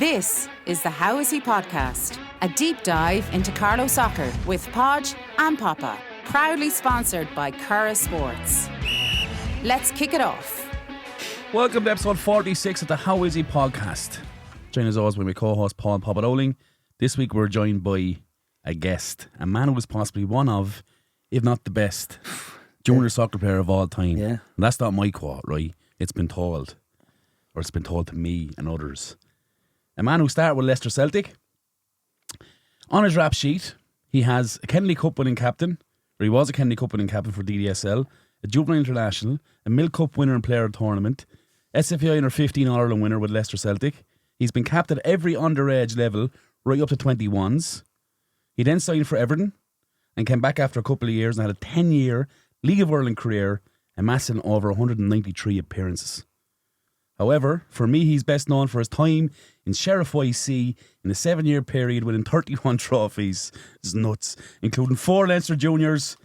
This is the How Is He podcast, a deep dive into Carlo soccer with Podge and Papa, proudly sponsored by Curra Sports. Let's kick it off. Welcome to episode 46 of the How Is He podcast. Joined as always by my co-host Paul and Papa Rowling. This week we're joined by a guest, a man who was possibly one of, if not the best, junior soccer player of all time. Yeah. And that's not my quote, right? It's been told. Or it's been told to me and others. A man who started with Leicester Celtic. On his rap sheet, he has a Kennedy Cup winning captain, or he was a Kennedy Cup winning captain for DDSL, a Juvenile International, a Milk Cup winner and player of the tournament, SFAI under 15 All-Ireland winner with Leicester Celtic. He's been capped at every underage level, right up to 21s. He then signed for Everton and came back after a couple of years and had a 10-year League of Ireland career, amassing over 193 appearances. However, for me, he's best known for his time in Sheriff Y.C. in a 7-year period, winning 31 trophies. It's nuts, including 4 Leinster Juniors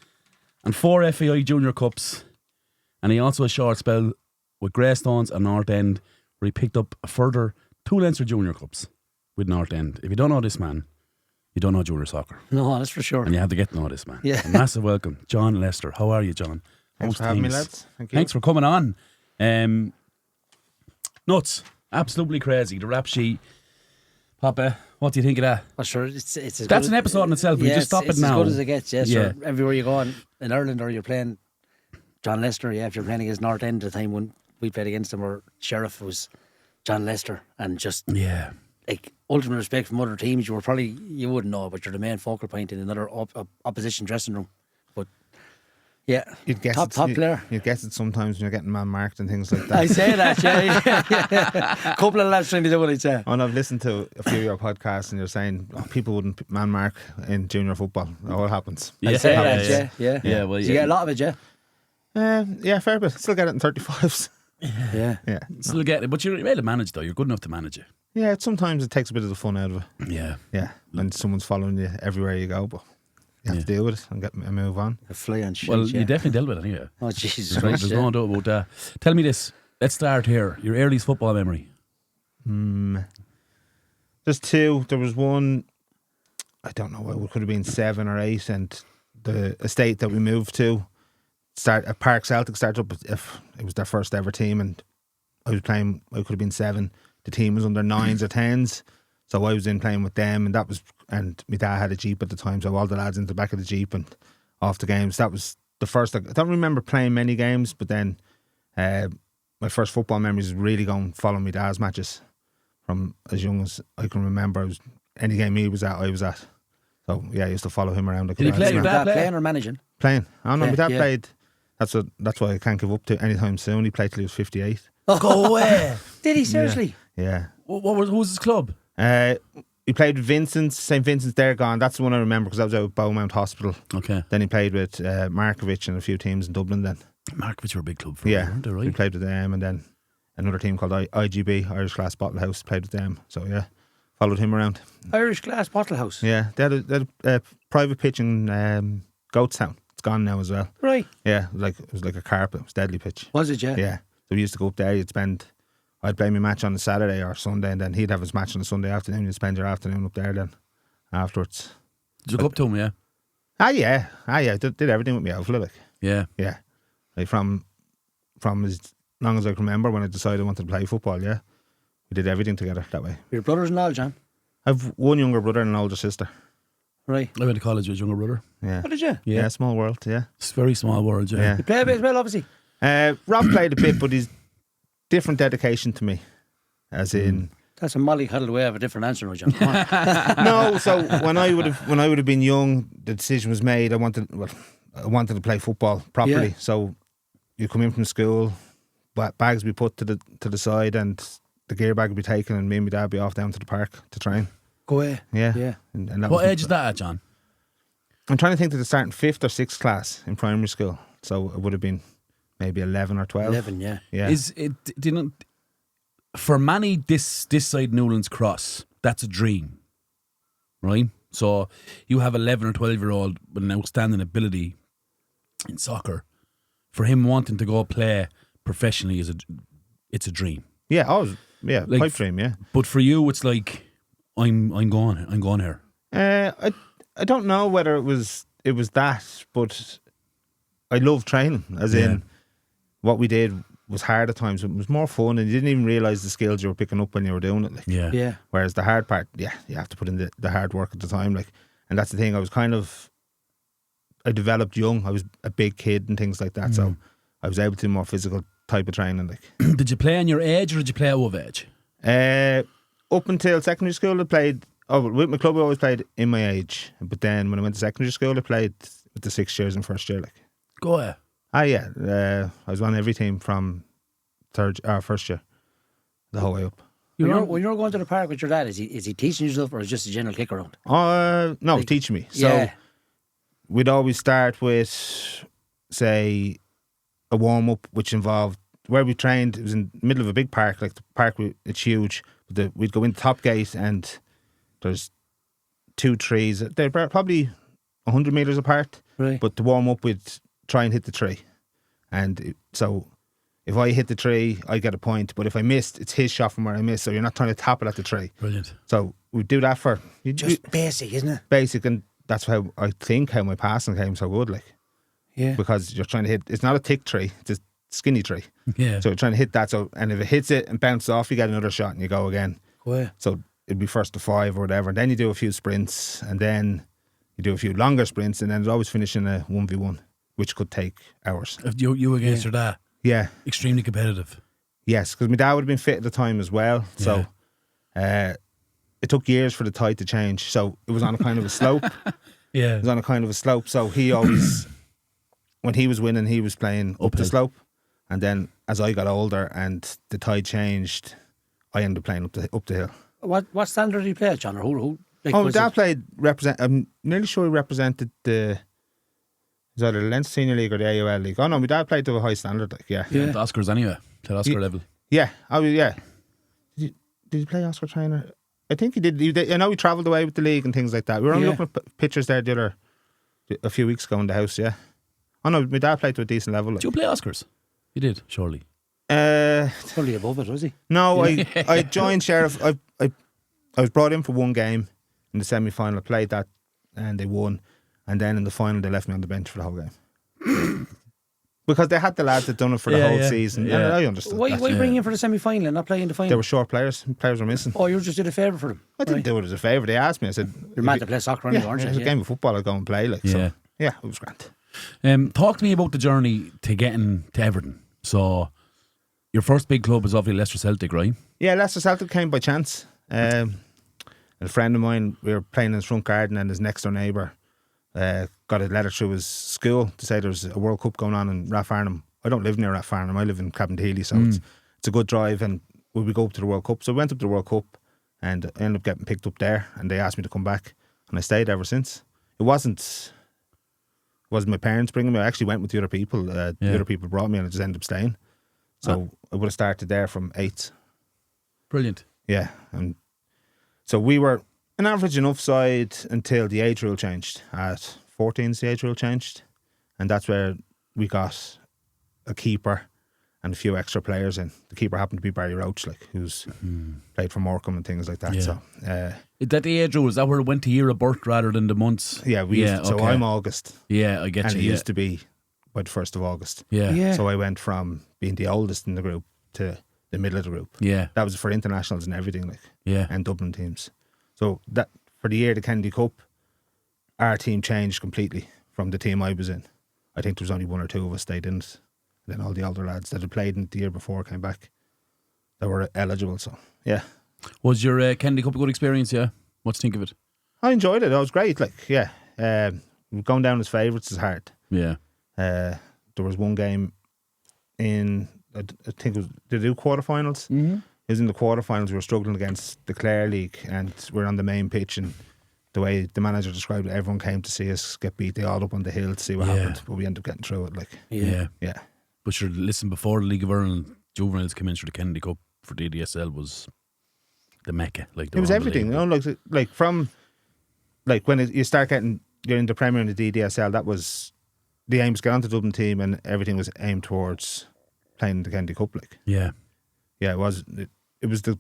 and 4 FAI Junior Cups. And he also had a short spell with Greystones and North End, where he picked up a further 2 Leinster Junior Cups with North End. If you don't know this man, you don't know junior soccer. No, that's for sure. And you have to get to know this man. Yeah. A massive welcome, John Lester. How are you, John? Thanks for having me, lads. Thank you. Thanks for coming on. Nuts. Absolutely crazy. The rap sheet. Papa, what do you think of that? Well, sure, it's as That's good an episode in itself. We just stop it it's now. as good as it gets, yes. Yeah. Sure. Everywhere you go in Ireland or you're playing John Lester, if you're playing against North End at the time when we played against them, or Sheriff was John Lester, and just Yeah. like ultimate respect from other teams. You wouldn't know, but you're the main focal point in another opposition dressing room. But yeah, You'd guess top player. You'd guess it sometimes when you're getting man marked and things like that. I say that, yeah. Couple of lads trying to do what I'd say. And I've listened to a few of your podcasts and you're saying people wouldn't man mark in junior football. It all happens. I say that, yeah. Yeah, well, So you get a lot of it, yeah. Yeah, fair bit. Still get it in 35s. Yeah. Yeah. Still get it. But you're able to manage, though. You're good enough to manage it. Yeah, sometimes it takes a bit of the fun out of it. Yeah. Yeah. When someone's following you everywhere you go, but you have to deal with it and move on. A fly on shit. Well, yeah. you definitely dealt with it anyway. Oh, Jesus There's Christ. no doubt about that. Tell me this. Let's start here. Your earliest football memory. There's 2. There was one, I don't know, it could have been 7 or 8, and the estate that we moved to at Park Celtic started up. If it was their first ever team, and I was playing, I could have been 7. The team was under 9s or 10s, so I was in playing with them, and my dad had a Jeep at the time, so all the lads in the back of the Jeep and off the games. That was the first. I don't remember playing many games, but then my first football memories is really going following my dad's matches from as young as I can remember. Any game he was at, I was at. So yeah, I used to follow him around. Did he play? Your dad Playing or managing? Playing. I don't know. My dad Yeah. played. That's why I can't give up to anytime soon. He played till he was 58. Go away. Did he? Seriously? Yeah. Who was his club? He played with Vincent's. St. Vincent's. They're gone. That's the one I remember because I was out at Beaumont Hospital. Okay. Then he played with Markovic and a few teams in Dublin. Then Markovic were a big club for him, weren't they, right? he played with them, and then another team called IGB, Irish Glass Bottle House, played with them. So yeah, followed him around. Irish Glass Bottle House. Yeah, they had a private pitch in Goatstown. It's gone now as well. Right. Yeah, it was like a carpet. It was a deadly pitch. Was it, yeah? Yeah. So we used to go up there. I'd play my match on a Saturday or Sunday, and then he'd have his match on a Sunday afternoon. You'd spend your afternoon up there then afterwards. Did you go up to him, yeah? Yeah. Did everything with me outfit, like. Yeah. Yeah. Like from as long as I can remember when I decided I wanted to play football, yeah. We did everything together that way. Your brothers and all, John? I've one younger brother and an older sister. Right. I went to college with his younger brother. Yeah. What did you? Yeah, small world, yeah. It's a very small world, yeah. Yeah. You play a bit as well, obviously. Rob played a bit, but he's different dedication to me. As in That's a mollycoddled way of a different answer, John. Come on. no, so when I would have been young, the decision was made. I wanted to play football properly. Yeah. So you come in from school, bags be put to the side, and the gear bag would be taken, and me and my dad would be off down to the park to train. Go away. Yeah. Yeah. And that What was- age is that at, John? I'm trying to think that the starting 5th or 6th class in primary school. So it would have been maybe 11 or 12. 11, yeah. Yeah. Is it didn't for many this side Newlands Cross, that's a dream. Right? So you have 11 or 12-year-old with an outstanding ability in soccer. For him wanting to go play professionally it's a dream. Yeah, yeah, Like, pipe dream, yeah. But for you, it's like I'm going here. I don't know whether it was that, but I love training. As in, what we did was hard at times. It was more fun, and you didn't even realise the skills you were picking up when you were doing it. Like, Yeah. Whereas the hard part, you have to put in the hard work at the time. Like, and that's the thing. I developed young. I was a big kid and things like that, so I was able to do more physical type of training. Like, Did you play on your age or did you play out of age? up until secondary school, I played. Oh, with my club, I always played in my age. But then when I went to secondary school, I played with the 6 years in first year. Like, Go ahead. I was on every team from first year, the whole way up. When you're going to the park with your dad, is he teaching you stuff or is it just a general kick around? No, teaching me. So we'd always start with, say, a warm up, which involved where we trained. It was in the middle of a big park. Like, the park, it's huge. But we'd go in the top gate and there's 2 trees. They're probably 100 metres apart. Right. But to warm up, we'd try and hit the tree. And so if I hit the tree, I get a point. But if I missed, it's his shot from where I missed. So you're not trying to tap it at the tree. Brilliant. So we'd do that for... Just basic, isn't it? Basic. And that's how I think how my passing came so good. Like, Yeah. because you're trying to hit... It's not a thick tree. It's a skinny tree. Yeah. So you're trying to hit that. So, and if it hits it and bounces off, you get another shot and you go again. Well, So it'd be first to 5 or whatever. And then you do a few sprints, and then you do a few longer sprints, and then it'd always finish in a 1v1, which could take hours. If you against your dad, Yeah. extremely competitive. Yes, because my dad would have been fit at the time as well. So it took years for the tide to change. So it was on a kind of a slope. Yeah. It was on a kind of a slope. So he always, when he was winning, he was playing up the Uphill. slope. And then as I got older and the tide changed, I ended up playing up the hill. what standard did he play at, John? Or who like, Oh, my was dad it- played I'm nearly sure he represented the. Is either the Leinster Senior League or the AUL League? Oh no, my dad played to a high standard. Like, yeah. Yeah. The Oscars anyway. To the Oscar level. Yeah. Oh, yeah. Did he play Oscar trainer? I think he did. I know he travelled away with the league and things like that. We were only Yeah. looking at pictures there a few weeks ago in the house. Yeah. Oh no, my dad played to a decent level. Like. Did you play Oscars? You did, surely. Probably above it, was he? No, I joined Sheriff. I was brought in for one game in the semi-final. I played that and they won. And then in the final, they left me on the bench for the whole game. Because they had the lads that done it for the whole season. Yeah. And I understood Why that. bring him for the semi-final and not play in the final? They were short players. Players were missing. Oh, you just did a favour for them. I didn't do it as a favour. They asked me. I said, You're mad to play soccer yeah, anyway, aren't if you? it's a game of football, I'll go and play. Like, Yeah. So, yeah, it was grand. Talk to me about the journey to getting to Everton. So, your first big club is obviously Leicester Celtic, right? Yeah, Leicester Celtic came by chance. A friend of mine, we were playing in his front garden, and his next door neighbour got a letter through his school to say there's a World Cup going on in Rathfarnham. I don't live near Rathfarnham. I live in Cabinteely, so it's a good drive, and will we go up to the World Cup? So we went up to the World Cup, and I ended up getting picked up there, and they asked me to come back, and I stayed ever since. It wasn't my parents bringing me. I actually went with the other people. The other people brought me, and I just ended up staying. So I would have started there from 8th. Brilliant. Yeah, and so we were an average enough side until the age rule changed. At 14, the age rule changed, and that's where we got a keeper and a few extra players in. The keeper happened to be Barry Roach, like, who's played for Morecambe and things like that. Yeah. So Is that the age rule? Is that where it went to year of birth rather than the months? yeah, so okay. I'm August, Yeah, I get and you. it Yeah. used to be by the 1st of August. Yeah. Yeah. So I went from being the oldest in the group to the middle of the group. Yeah. That was for internationals and everything, like, Yeah. and Dublin teams. So that for the year the Kennedy Cup, our team changed completely from the team I was in. I think there was only 1 or 2 of us stayed in it. And then all the older lads that had played in it the year before came back. They were eligible, so yeah. Was your Kennedy Cup a good experience? Yeah. What do you think of it? I enjoyed it. It was great. Like, yeah, going down as favourites is hard. Yeah. There was one game in, I think it was, did they do quarterfinals? Mm-hmm. It was in the quarterfinals. We were struggling against the Clare League, and we're on the main pitch, and the way the manager described it, everyone came to see us get beat. They all up on the hill to see what happened, but we ended up getting through it. Like, Yeah. yeah. But sure, listen, before the League of Ireland juveniles came in through the Kennedy Cup for DDSL was the mecca. Like, they It was were everything, you know, like from like when you start getting, you're in the Premier and the DDSL. That was the aim, was get onto the Dublin team, and everything was aimed towards playing the Kennedy Cup. Like, Yeah. yeah, it it was the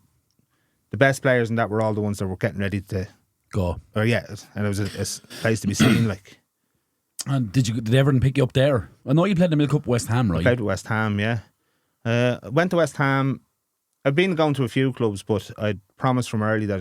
best players, and that were all the ones that were getting ready to Go. or and it was a place to be seen. Like, And did Everton pick you up there? I know you played the Milk Cup West Ham, right? I played with West Ham, yeah. I went to West Ham. I'd been going to a few clubs, but I'd promised from early that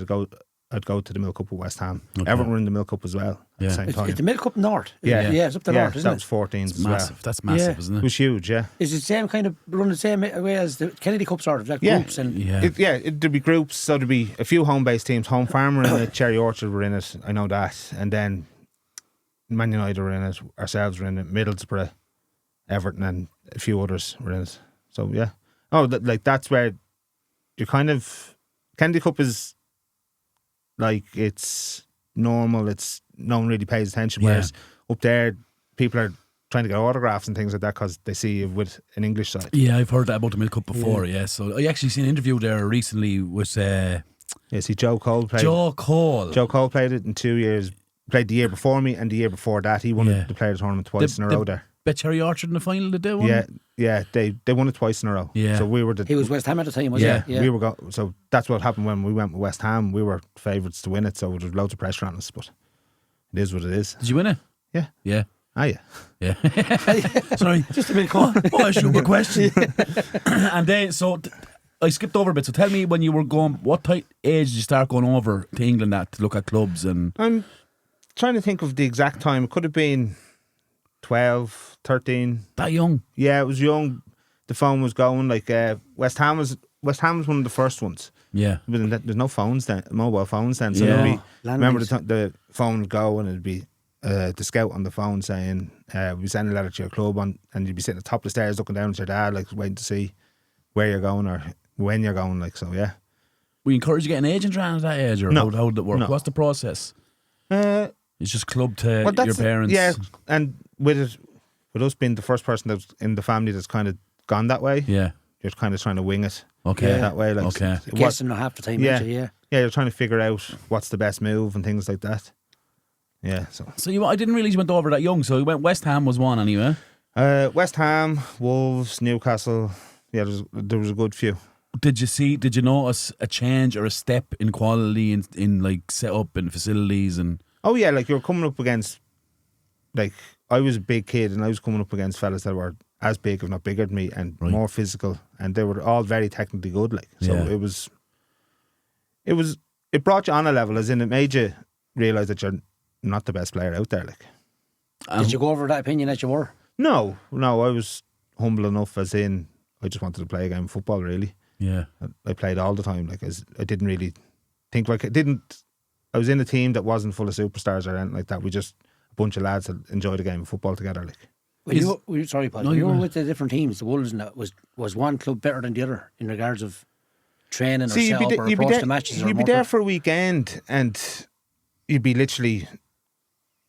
I'd go to the Milk Cup with West Ham. Okay. Everton were in the Milk Cup as well at the same time. It's the Milk Cup North. Yeah. Yeah, it's up the North, isn't that was 14 It's as massive. well. That's massive, Yeah. isn't It it? was huge, yeah. Is it the same kind of run the same way as the Kennedy Cup sort of, like Yeah. groups and Yeah. There'd be groups, so there'd be a few home-based teams. Home Farm were in it, Cherry Orchard were in it, I know that. And then Man United were in it, ourselves were in it, Middlesbrough, Everton and a few others were in it. So, yeah. Oh, that's where you kind of... Kennedy Cup is like, it's normal, it's no one really pays attention, Yeah. whereas up there, people are trying to get autographs and things like that because they see you with an English side. Yeah, I've heard that about the Milk Cup before, yeah. So I actually seen an interview there recently with Yeah, see, Joe Cole played. Joe Cole. Joe Cole played it in 2 years. Played the year before me and the year before that. He won Yeah. the player tournament twice in a row there. Bet Cherry Orchard in the final, did they? Yeah, they won it twice in a row. Yeah. So we were he was West Ham at the time, wasn't he? we were so that's what happened when we went with West Ham. We were favourites to win it, so there was loads of pressure on us, but it is what it is. Did you win it? Yeah. Yeah. Ah, yeah. Yeah. Sorry. Just a bit caught. Oh, I should have a question. And then, I skipped over a bit. So tell me, when you were going, what age did you start going over to England to look at clubs? And I'm trying to think of the exact time. It could have been 12, 13. that young? Yeah, it was young. The phone was going. Like West Ham was one of the first ones. Yeah. There's no phones then, mobile phones then. So Yeah. there'd be, remember Landlines. the phone would go and it'd be the scout on the phone saying, we send a letter to your club and you'd be sitting at the top of the stairs looking down at your dad, like waiting to see where you're going or when you're going. Like, so yeah. Were you encouraged to get an agent around at that age, or No. how did it work? No. What's the process? It's just club to Well, that's your parents. Yeah, and with us being the first person that's in the family that's kind of gone that way, Yeah. you're kind of trying to wing it. Okay. That way. Like, Okay. Guessing half the time, Yeah. actually, yeah. Yeah, you're trying to figure out what's the best move and things like that. Yeah, so I didn't realise you went over that young. So you went West Ham was one anyway. West Ham, Wolves, Newcastle. Yeah, there was a good few. Did you notice a change or a step in quality in like setup and facilities and? Oh yeah, like you were coming up against, like I was a big kid and I was coming up against fellas that were as big, if not bigger than me, and Right. more physical, and they were all very technically good. Like, so Yeah. it brought you on a level, as in it made you realise that you're not the best player out there. Like, Did you go over that opinion that you were? no, I was humble enough, as in I just wanted to play a game of football. Really, Yeah. I played all the time. Like, I didn't really think like I was in a team that wasn't full of superstars or anything like that. We just a bunch of lads that enjoyed a game of football together. Like, Sorry, Paul. No, When you you were were- with the different teams, the Wolves, and that was one club better than the other in regards of training or setup or approach to matches? or you'd be motor? there for a weekend and you'd be literally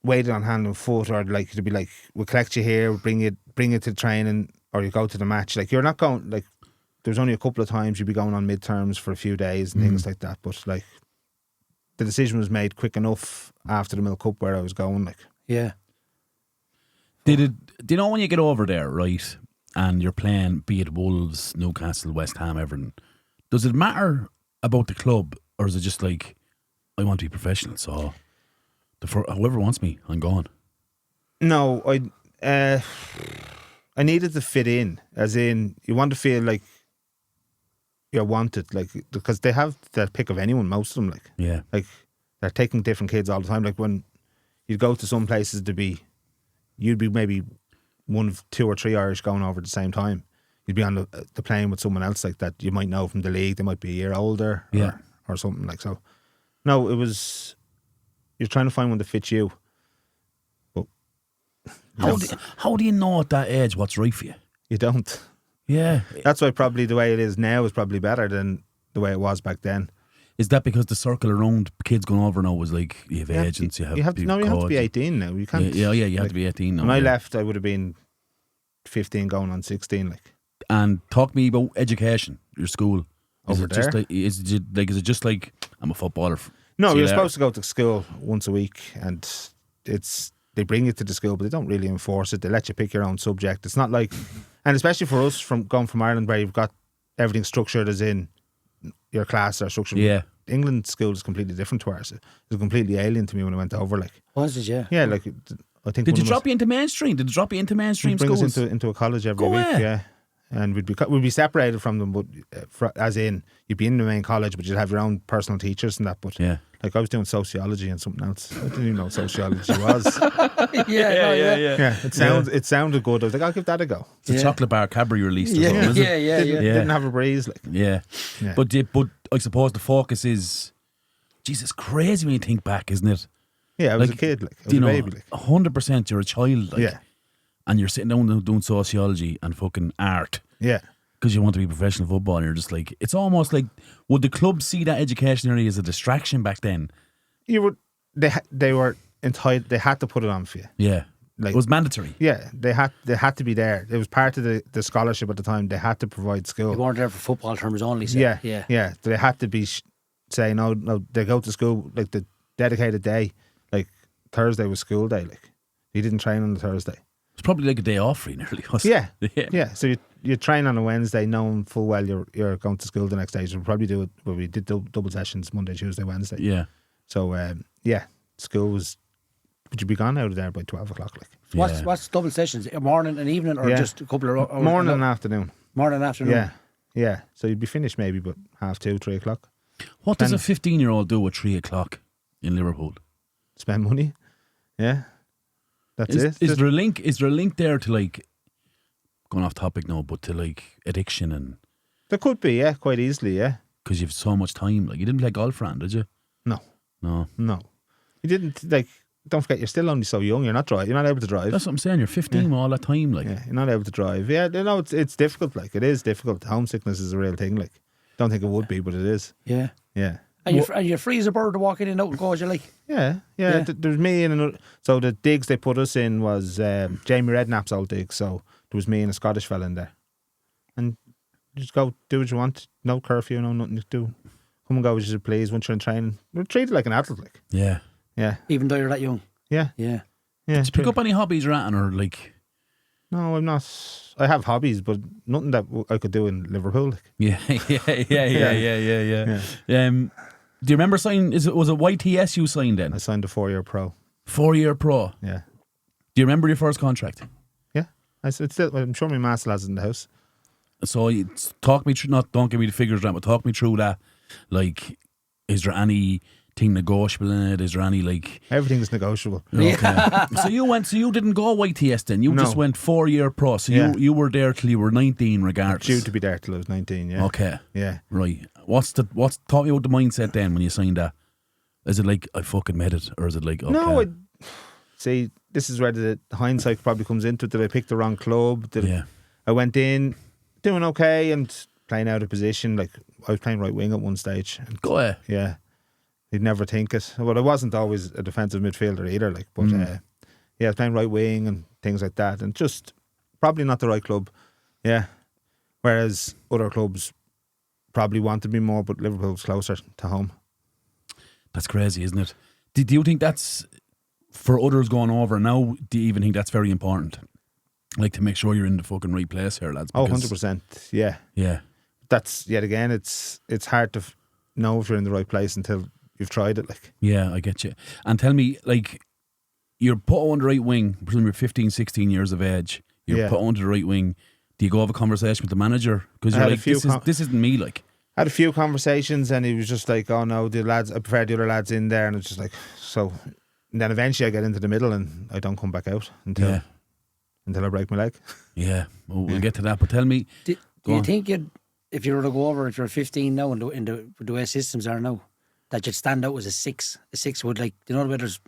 waiting on hand and foot, or like it'd be like, we'll collect you here, we'll bring you to training, or you go to the match. Like, you're not going, like, there's only a couple of times you'd be going on midterms for a few days and things like that, but like the decision was made quick enough after the Milk Cup where I was going. Like, Yeah. Do you know when you get over there, right, and you're playing, be it Wolves, Newcastle, West Ham, Everton, does it matter about the club, or is it just like, I want to be professional, so whoever wants me, I'm going? no, I needed to fit in, as in you want to feel like you're wanted, like, because they have the pick of anyone, most of them, Yeah. like they're taking different kids all the time. Like, when you go to some places you'd be maybe one of 2 or 3 Irish going over at the same time. You'd be on the plane with someone else like that you might know from the league. They might be a year older, Yeah. or something like so. No, you're trying to find one that fits you. But How do you know at that age what's right for you? you don't. Yeah. That's why probably the way it is now is probably better than the way it was back then. Is that because the circle around kids going over now was like, you have agents, you have you have people to be called- 18 now. You can't. Yeah, you have like, to be 18 now. When I yeah. left, I would have been 15 going on 16. Like, And talk to me about education, your school. Is Over it just there? like, is it just like, I'm a footballer? no, See you you're later. supposed to go to school once a week, and they bring you to the school, but they don't really enforce it. They let you pick your own subject. It's not like, and especially for us going from Ireland, where you've got everything structured, as in your class or structure. Yeah. England school is completely different to ours. It was completely alien to me when I went over. Like, Was it? Yeah. yeah, like I think. Did you drop you into mainstream? Did you drop you into mainstream bring schools? us into a college every Go week? away. Yeah, and we'd be separated from them, but as in you'd be in the main college, but you'd have your own personal teachers and that. But Yeah. like I was doing sociology and something else. I didn't even know what sociology was. yeah. It sounded good. I was like, I'll give that a go. It's a chocolate bar Cadbury released. Yeah, or something, isn't yeah, it? yeah, yeah. Didn't have a breeze. Like, Yeah. Yeah. But I suppose the focus is, Jesus, crazy when you think back, isn't it? yeah, I was Like, a kid. Like, I was You a know, baby. Like, 100% you're a child. Like, yeah, and you're sitting down doing sociology and fucking art yeah. because you want to be professional football, and you're just like, it's almost like, would the club see that education area as a distraction back then? You were. They were entitled. They had to put it on for you. Yeah. Like, It was mandatory. yeah, they had to be there. It was part of the scholarship at the time. They had to provide school. You weren't there for football terms only. So. Yeah. They had to be saying, no, they go to school like the dedicated day. Like Thursday was school day. Like you didn't train on the Thursday. It's probably like a day off for you, nearly. wasn't it? Yeah. So you train on a Wednesday, knowing full well you're going to school the next day. So we'll probably do it. Well, we did double sessions Monday, Tuesday, Wednesday. Yeah. So school was. Would you be gone out of there by 12 o'clock? Like What's double sessions? A morning and evening, or just a couple of hours? morning and afternoon. Morning and afternoon. Yeah. So you'd be finished maybe, but 2:30, 3 o'clock. What does a 15-year-old do at 3 o'clock in Liverpool? Spend money. Yeah. That's it. Is there a link? Is there a link there to, like, going off topic now, but to like addiction? And There could be, yeah, quite easily, yeah. because you've so much time, like, you didn't play golf, Fran, did you? No. No. You didn't, like, don't forget, you're still only so young. You're not able to drive. That's what I'm saying. You're 15 all that time, like. Yeah, you're not able to drive. Yeah, you know, it's difficult. Like, it is difficult. Homesickness is a real thing. Like, don't think it would be, but it is. Yeah. Yeah. And you're free as a bird to walk in and out and go as you like. Yeah. There's me and another. So the digs they put us in was Jamie Redknapp's old dig. So there was me and a Scottish fella in there, and just go do what you want. No curfew, no nothing to do. Come and go as you please. Once you're in training, we're treated like an athlete. Like, Yeah. yeah, Even though you're that young. yeah. Yeah. Did you pick up any hobbies you're at, or like? No, I'm not. I have hobbies, but nothing that I could do in Liverpool. Like. Yeah. Do you remember signing? Was it YTS you signed then? I signed a 4-year pro. 4-year pro. Yeah, Do you remember your first contract? yeah. It's still. I'm sure my master lad's in the house. So talk me through. Don't give me the figures, right? But talk me through that. Like, is there anything negotiable in it? Is there any like? Everything's negotiable. Okay. So you didn't go YTS then. You No. just went 4-year pro. So Yeah. you were there till you were 19, regardless. Due to be there till I was 19. Yeah. Okay. Yeah. Right. What's taught me about the mindset then when you signed that? Is it like I fucking made it, or is it like okay? No, see, this is where the hindsight probably comes into it. Did I pick the wrong club? I went in doing okay and playing out of position. Like I was playing right wing at one stage. And Go ahead. yeah, you'd never think it. Well, I wasn't always a defensive midfielder either. Like, but yeah, I was playing right wing and things like that, and just probably not the right club. Yeah, whereas other clubs probably wanted me more, but Liverpool was closer to home. That's crazy, isn't it? Do you think that's for others going over now? Do you even think that's very important? Like to make sure you're in the fucking right place here, lads. Oh, because- 100%. Yeah. Yeah. That's yet again, it's hard to know if you're in the right place until you've tried it. Like, Yeah, I get you. And tell me, like, you're put on the right wing, presumably you're 15, 16 years of age. You're Yeah. put onto the right wing. Do you go have a conversation with the manager? Because I you're had a like, few this isn't me, like. I had a few conversations and he was just like, oh no, the lads, I prefer the other lads in there. And it's just like, so. And then eventually I get into the middle and I don't come back out until I break my leg. Yeah, well, we'll get to that. But tell me, Do you think if you were to go over, if you're 15 now in the way systems are now, that you'd stand out as a six? A six would, like, you know, where there's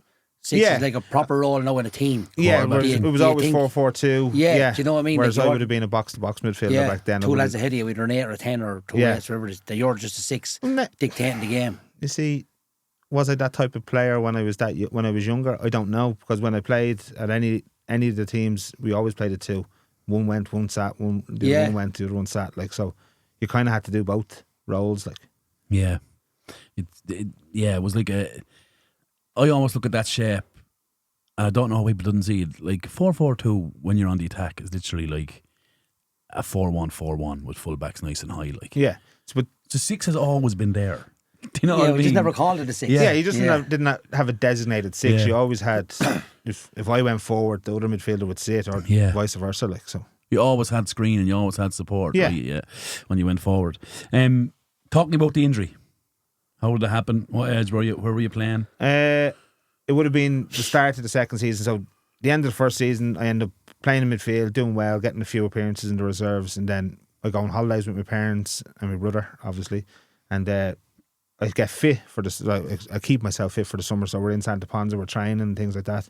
six is like a proper role now in a team. Yeah, Quarterback. it was always 4-4-2. Yeah, do you know what I mean? Whereas Like I would have been a box-to-box midfielder back then. Two lads ahead of you, either an 8 or a 10 or 2 8, whatever it is. You're just a 6, dictating the game. You see, was I that type of player when I was younger? I don't know, because when I played at any of the teams, we always played at 2. One went, one sat, the other one went, the other one sat. Like, so you kind of had to do both roles. Like, yeah, it was like I almost look at that shape. I don't know how people didn't see it. Like 4-4-2 when you're on the attack is literally like a 4-1-4-1 with fullbacks nice and high. Like, yeah, but So 6 has always been there. Do you know what I mean? We just never called it a 6. Yeah, he didn't have a designated 6. Yeah. You always had, if I went forward, the other midfielder would sit, or vice versa. Like so. You always had screen and you always had support. Yeah. Right? When you went forward. Talking about the injury, how did it happen? What age were you? Where were you playing? It would have been the start of the second season. So the end of the first season, I ended up playing in midfield, doing well, getting a few appearances in the reserves, and then I go on holidays with my parents and my brother, obviously, and I get fit for this. I keep myself fit for the summer. So we're in Santa Ponsa, we're training and things like that,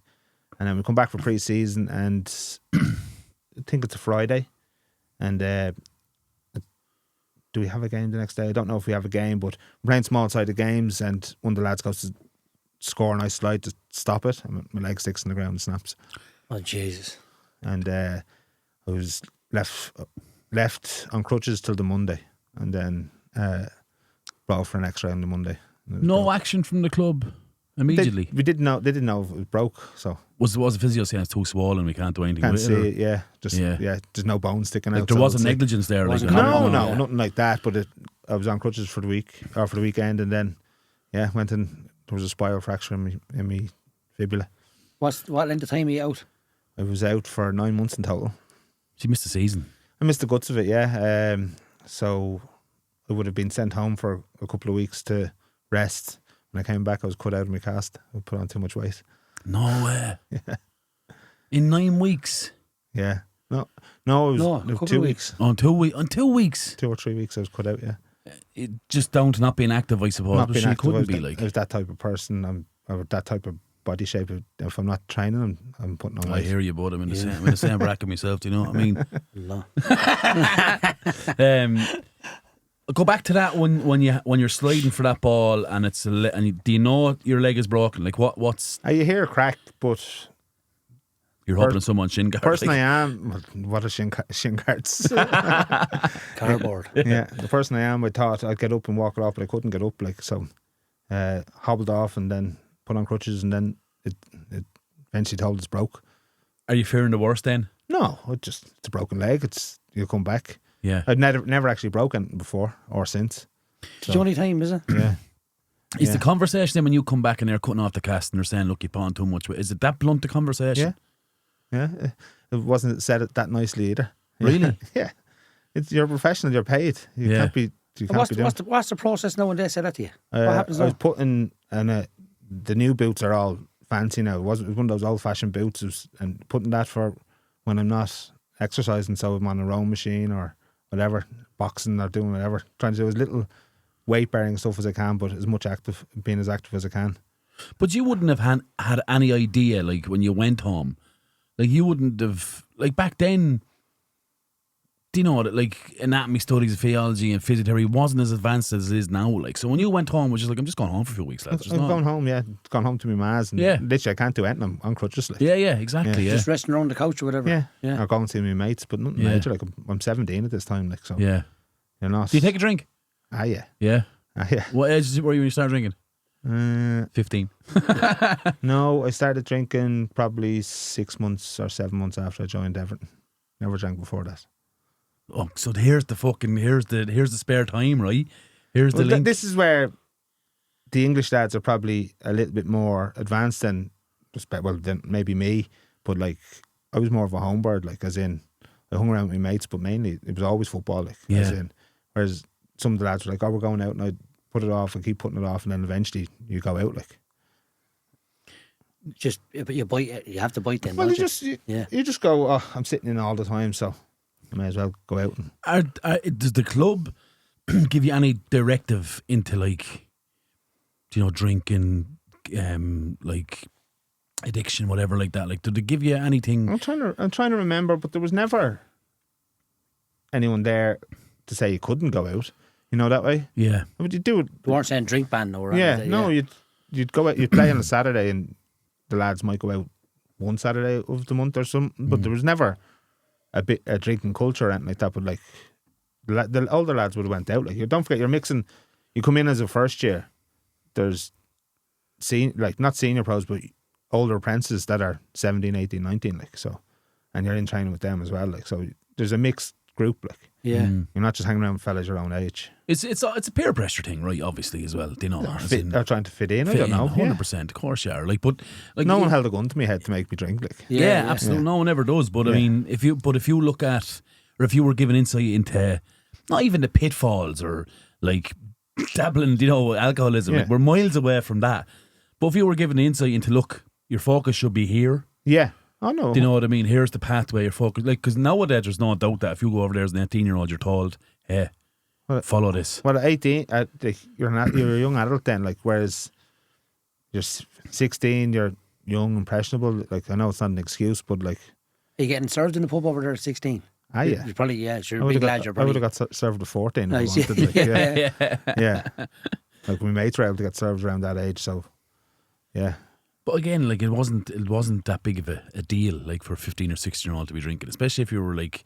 and then we come back for pre-season, and I think it's a Friday, and do we have a game the next day? I don't know if we have a game, but we're playing small-sided games, and one of the lads goes to score a nice slide to stop it, and my leg sticks in the ground and snaps. Oh, Jesus. And I was left on crutches till the Monday, and then brought for an X-ray on the Monday. No action from the club immediately. They didn't know if it was broke. So was the physio saying it's too swollen, we can't do anything can't with see it? it. There's no bone sticking out. There so wasn't negligence there. Like, no, nothing like that. But I was on crutches for the week or for the weekend, and then went in. There was a spiral fracture in my fibula. What length of time are you out? I was out for 9 months in total. She missed the season. I missed the guts of it, yeah. So I would have been sent home for a couple of weeks to rest. When I came back, I was cut out of my cast. I put on too much weight. No way. In 9 weeks. Yeah. No, it was 2 weeks. On 2 weeks. 2 or 3 weeks I was cut out, yeah. It just down to not being active, I suppose. Not But being she active, couldn't be like. I was that type of person. I'm that type of body shape. If I'm not training, I'm putting on weight. I hear you, but I'm in the same bracket myself. Do you know what I mean? No. Go back to that when you're sliding for that ball and do you know your leg is broken? Like what's You hear a crack, but you're hoping someone's shin guard. The person I am, what are shin guards? Cardboard. Yeah, the person I am, I thought I'd get up and walk it off, but I couldn't get up. Like so, hobbled off and then put on crutches, and then it eventually told it's broke. Are you fearing the worst then? No, it's a broken leg. You'll come back. Yeah, I've never actually broken before or since. It's the only time, is it? Yeah. Is the conversation then when you come back and they're cutting off the cast and they're saying, "Look, you put on too much"? Is it that blunt the conversation? Yeah. It wasn't said it that nicely either. Really? Yeah. You're a professional. You're paid. You can't be. What's the process now when they say that to you? What happens I was now? putting, and the new boots are all fancy now. It was one of those old-fashioned boots, and putting that for when I'm not exercising, so I'm on a rowing machine or whatever, boxing or doing whatever, trying to do as little weight-bearing stuff as I can, but being as active as I can. But you wouldn't have had any idea, like when you went home, like you wouldn't have, like back then. Do you know that like anatomy studies, physiology, and physiotherapy wasn't as advanced as it is now? Like, so when you went home, it was just like, I'm just going home for a few weeks, lads. I'm going home, gone home to my ma's, and literally I can't do anything. I'm on crutches. Like. Yeah, exactly. Yeah. Just resting around the couch or whatever. Yeah. Or going to see my mates, but nothing major. Like I'm 17 at this time, like so. Yeah. You're not. Do you take a drink? Yeah. Yeah. Yeah. What age were you when you started drinking? 15. No, I started drinking probably 6 months or 7 months after I joined Everton. Never drank before that. Oh, so here's the spare time, right? Here's the link. This is where the English lads are probably a little bit more advanced than maybe me, but like I was more of a home bird, like as in I hung around with my mates, but mainly it was always football, like as in. Whereas some of the lads were like, "Oh, we're going out," and I'd put it off and keep putting it off, and then eventually you go out, like. Just you bite. You have to bite then. Well, don't you just go. Oh, I'm sitting in all the time, so I may as well go out. Does the club give you any directive into like, drinking, like addiction, whatever like that? Like, did they give you anything? I'm trying to remember, but there was never anyone there to say you couldn't go out. You know that way. Yeah, but you do it. You weren't saying drink ban or anything. No, you'd go out. You'd play on a Saturday, and the lads might go out one Saturday of the month or something. But there was never a drinking culture or anything like that. But like the older lads would have went out. Like, don't forget, you're mixing. You come in as a first year. There's not senior pros, but older apprentices that are 17, 18, 19. Like so, and you're in training with them as well. Like so, there's a mixed group. Like, Yeah. you're not just hanging around with fellas your own age. It's a peer pressure thing, right? Obviously, as well. Do you know? They're trying to fit in. I don't know. 100%. Of course, you are. Like, but like No one held a gun to my head to make me drink. Like, yeah, absolutely. No one ever does. But I mean, if you look at, or if you were given insight into, not even the pitfalls or like dabbling, you know, alcoholism, like, we're miles away from that. But if you were given insight into, look, your focus should be here. Yeah. Oh no. Do you know what I mean? Here's the pathway you're focused. Like, because nowadays there's no doubt that if you go over there as an 18-year-old, you're told, hey, follow this. Well, at 18, you're a young adult then. Like, whereas you're 16, you're young, impressionable. Like, I know it's not an excuse, but like, Are you getting served in the pub over there at 16? yeah. You're probably, sure, big lad. You're I probably. would have got served at 14 Nice, if I wanted. Like, yeah. yeah. Like, my mates were able to get served around that age, so yeah. But again, like, it wasn't that big of a deal, like, for a 15 or 16-year-old to be drinking, especially if you were like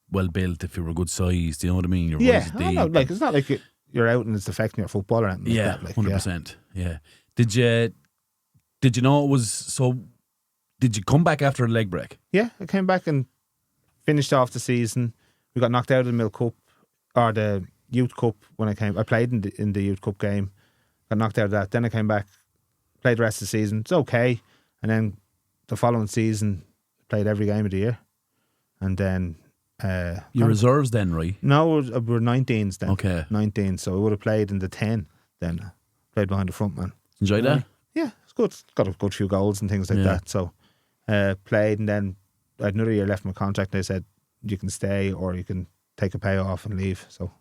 well built, if you were good sized. You know what I mean? I know, like, it's not like you're out and it's affecting your football or anything. Yeah, like that. 100%. Yeah. Did you know it was so? Did you come back after a leg break? Yeah, I came back and finished off the season. We got knocked out of the Milk Cup or the Youth Cup when I came. I played in the Youth Cup game. Got knocked out of that. Then I came back, played the rest of the season. It's okay. And then the following season, played every game of the year. And then Your reserves then, right? No, we're 19s then. Okay. 19, so I would have played in the 10 then. Played behind the front man. Enjoyed that? Yeah, it's good. Got a good few goals and things like that. So played, and then I had another year left in my contract. They said you can stay or you can take a pay off and leave. So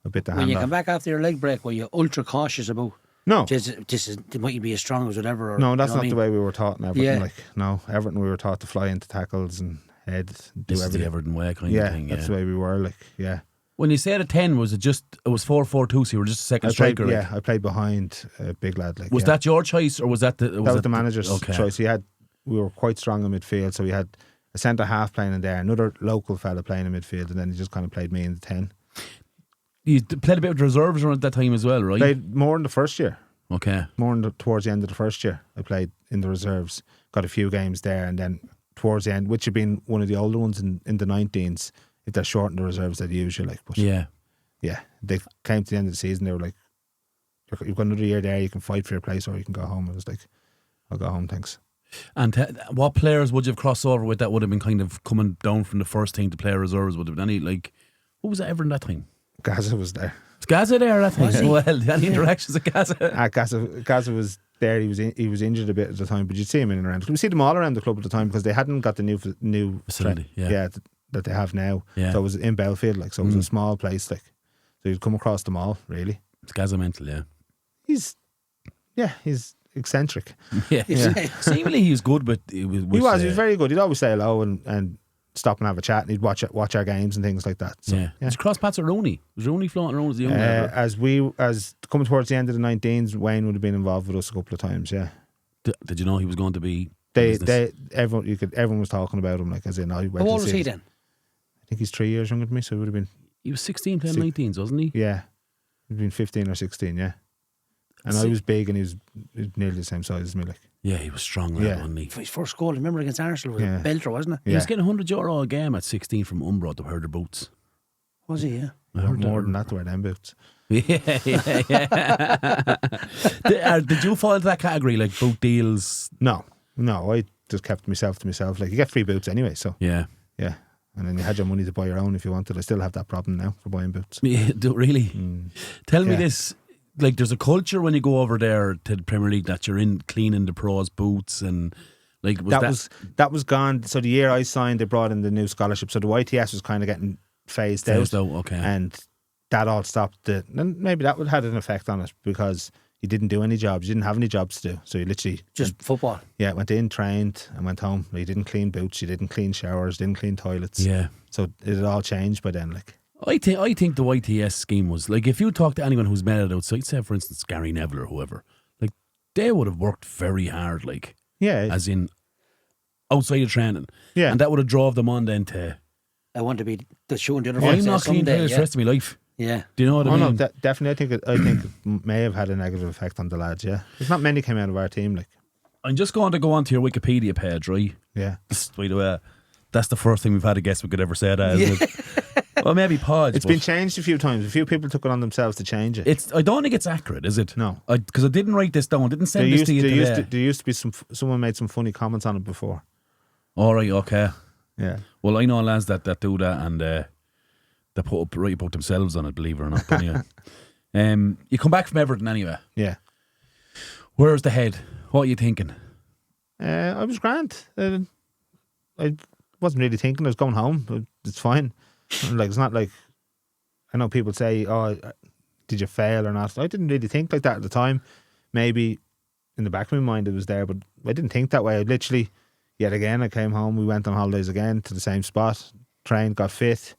I bit the hand When you off. come back after your leg break, were you ultra cautious about? No. It might be as strong as whatever. Or, No, that's not the the way we were taught in Everton. Yeah. Like, no, Everton we were taught to fly into tackles and head, do This is everything. the Everton way kind of thing. That's the way we were. Like, yeah. When you said a 10, was it 4-4-2, so you were just a second striker? Like? I played behind a big lad. Like, Was that your choice, or was that the... That was the manager's choice. We were quite strong in midfield, so we had a centre half playing in there, another local fella playing in midfield, and then he just kind of played me in the 10. You played a bit with reserves around that time as well, right? Played more in the first year. Okay. Towards the end of the first year, I played in the reserves. Got a few games there, and then towards the end, which had been one of the older ones in the 19s, if they're short in the reserves, they'd use you. Like, but yeah, they came to the end of the season. They were like, "You've got another year there. You can fight for your place, or you can go home." I was like, "I'll go home, thanks." And what players would you have crossed over with that would have been kind of coming down from the first team to play reserves? Would have been any, like, who was that ever in that time? Gaza was there. Was Gaza there that time? Well, any interactions with Gaza? Gaza was there. He was injured a bit at the time, but you'd see him in and around. We see them all around the club at the time because they hadn't got the new facility. That they have now. Yeah. So it was in Belfield, like, so it was a small place, like, so you'd come across them all really. It's Gaza mental, yeah. He's eccentric. Yeah. Seemingly he was good, but he was very good. He'd always say hello and stop and have a chat, and he'd watch our games and things like that. So, yeah. Did you cross paths with Rooney? Was Rooney floating around as a young lad? As coming towards the end of the 19s, Wayne would have been involved with us a couple of times. Yeah. Did you know he was going to be? Everyone was talking about him, like, as in, How old was he then? I think he's 3 years younger than me, so he would have been. He was 16 playing 19s, wasn't he? Yeah, he'd been 15 or 16. Yeah, and I was big, and he was nearly the same size as me. Like, yeah, he was strong, wasn't he? For his first goal, remember, against Arsenal, was a belter, wasn't it? He was getting €100 a game at 16 from Umbro to wear their boots. Was he? Yeah. More than that to wear them boots. Yeah. Did you fall into that category, like boot deals? No, I just kept myself to myself. Like, you get free boots anyway, so yeah. And then you had your money to buy your own if you wanted. I still have that problem now for buying boots. Yeah, really? Tell me this. Like, there's a culture when you go over there to the Premier League that you're in cleaning the pros' boots, and like that was gone. So the year I signed, they brought in the new scholarship. So the YTS was kind of getting phased out. Okay. And that all stopped. And maybe that would have had an effect on it because you didn't do any jobs. You didn't have any jobs to do. So you literally just football. Yeah, went in, trained, and went home. You didn't clean boots. You didn't clean showers. Didn't clean toilets. Yeah. So it had all changed by then. Like, I think the YTS scheme was, like, if you talk to anyone who's made it outside, say for instance Gary Neville or whoever, like, they would have worked very hard, like, as in outside of training, and that would have drove them on then to. I want to be the shoe and the other. I'm not clean toilets the rest of my life. Yeah. Do you know what I mean? No, definitely. I think it may have had a negative effect on the lads. Yeah, there's not many came out of our team. Like, I'm just going to go onto your Wikipedia page, right? Yeah. By the way, that's the first thing we've had a guest we could ever say that. Isn't it? Well, maybe Podge. It's been changed a few times. A few people took it on themselves to change it. I don't think it's accurate, is it? No. Because I didn't write this down. I didn't send this to you today. There used to be someone made some funny comments on it before. All right, okay. Yeah. Well, I know lads that do that and they write about themselves on it, believe it or not. But anyway. You come back from Everton anyway. Yeah. Where's the head? What are you thinking? I was grand. I wasn't really thinking. I was going home. But it's fine. Like, it's not like, I know people say, "Oh, did you fail or not?" I didn't really think like that at the time. Maybe in the back of my mind it was there, but I didn't think that way. I literally, yet again, I came home. We went on holidays again to the same spot. Trained, got fit.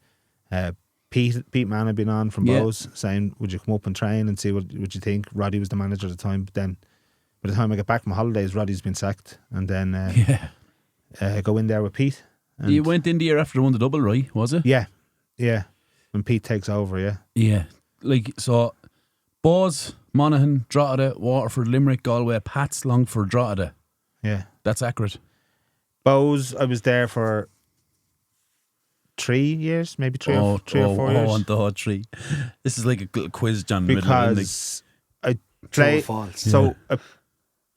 Pete Mann had been on from Bowes saying, "Would you come up and train and see what you think?" Roddy was the manager at the time. But then, by the time I get back from holidays, Roddy's been sacked, and then go in there with Pete. And you went in the year after they won the double, right? Was it? Yeah. When Pete takes over, yeah. Yeah. Like, so, Bowes, Monaghan, Drogheda, Waterford, Limerick, Galway, Pats, Longford, Drogheda. Yeah. That's accurate. Bowes, I was there for 3 years, maybe three or 4 years. Oh, and the 3. This is like a little quiz, John. Because I played. So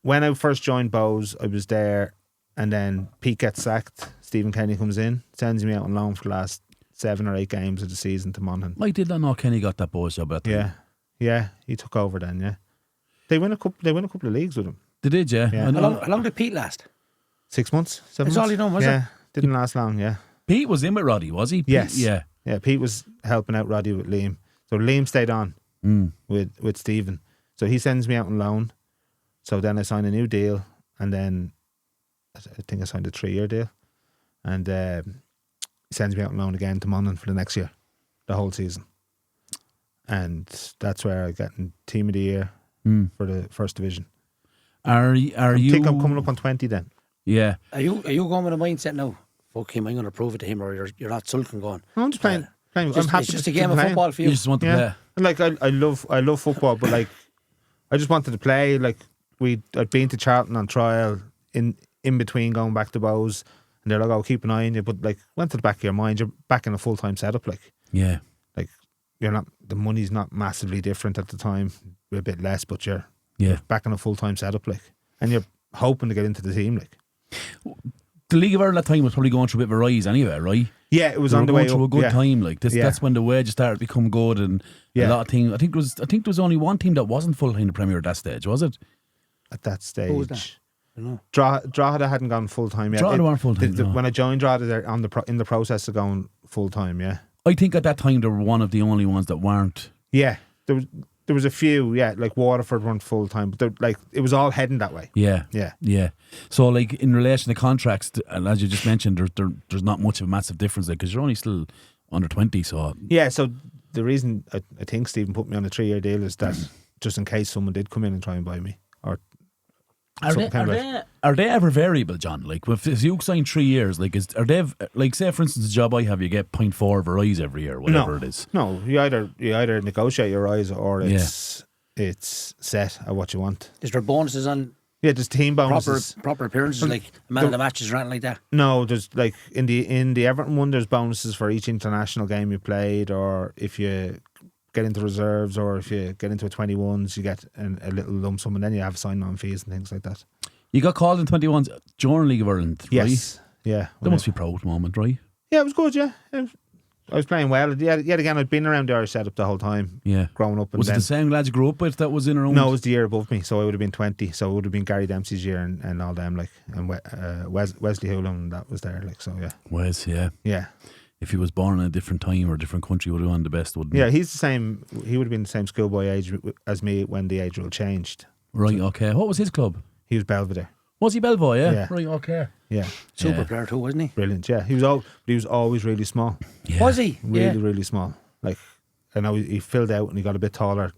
when I first joined Bowes, I was there, and then Pete gets sacked. Stephen Kenny comes in, sends me out on loan for the last 7 or 8 games of the season to Monaghan. I did not know Kenny got that Bowes job at that time. Yeah, he took over then. Yeah, they win a couple of leagues with him. They did, yeah. How long did Pete last? 6 months, 7 months. That's all he done, was it? Yeah, didn't last long. Yeah. Pete was in with Roddy, was he? Yes. Yeah. Pete was helping out Roddy with Liam. So Liam stayed on with Stephen. So he sends me out on loan. So then I signed a new deal, and then I think I signed a 3-year deal, and he sends me out on loan again to Monaghan for the next year, the whole season. And that's where I got in Team of the Year for the first division. I think I'm coming up on 20 then. Yeah. Are you going with a mindset now? Fuck him, I'm going to prove it to him, or you're not sulking going? No, I'm just playing. I'm happy. It's just a game of football for you. You just want to play. Like I love football, but like I just wanted to play. Like I'd been to Charlton on trial in between going back to Bowes, and they're like, "Oh, keep an eye on you." But like, went to the back of your mind, you're back in a full time setup. Like, yeah, like you're not. The money's not massively different at the time, a bit less, but you're back in a full time setup. Like, and you're hoping to get into the team. Like, the League of Ireland at that time was probably going through a bit of a rise anyway, right? Yeah, it was on the way through up. a good time. Like this, that's when the wages started to become good, and a lot of things. I think there was only one team that wasn't full time in the Premier at that stage, was it? At that stage, who was that? I don't know. Drogheda hadn't gone full time yet. Drogheda weren't full time. When I joined Drogheda, they're in the process of going full time. Yeah, I think at that time they were one of the only ones that weren't. Yeah, there was a few. Yeah, like Waterford weren't full time, but like it was all heading that way. Yeah. So like in relation to contracts, and as you just mentioned, there's not much of a massive difference there because you're only still under 20. So yeah. So the reason I think Stephen put me on a 3-year deal is that just in case someone did come in and try and buy me, or are they ever variable, John? Like if you sign 3 years, like are they like, say for instance the job I have, you get 0.4 of a rise every year, whatever it is. No, you either negotiate your rise or it's set at what you want. Is there bonuses on? Yeah, there's team bonuses, proper appearances, like man of the matches or anything like that. No, there's like in the Everton one, there's bonuses for each international game you played, or if you get into reserves, or if you get into a 21s, you get a little lump sum, and then you have sign-on fees and things like that. You got called in 21s during League of Ireland, right? Yes, yeah. That must be proud at the moment, right? Yeah, it was good. Yeah, I was playing well. Yet again, I'd been around the Irish setup the whole time. Yeah, growing up. And was it the same lads you grew up with that was in around? No, it was the year above me, so I would have been 20. So it would have been Gary Dempsey's year and all them, like, and Wesley Houlan, that was there, like, so yeah. Wes, yeah. If he was born in a different time or a different country, would have won the best, wouldn't he? Yeah, he's the same. He would have been the same schoolboy age as me when the age rule changed. Right, okay. What was his club? He was Belvedere. Was he Belvoir, yeah? Yeah. Right, okay. Yeah. Super player too, wasn't he? Brilliant, yeah. He was always really small. Yeah. Was he? Really small. Like, I know he filled out and he got a bit taller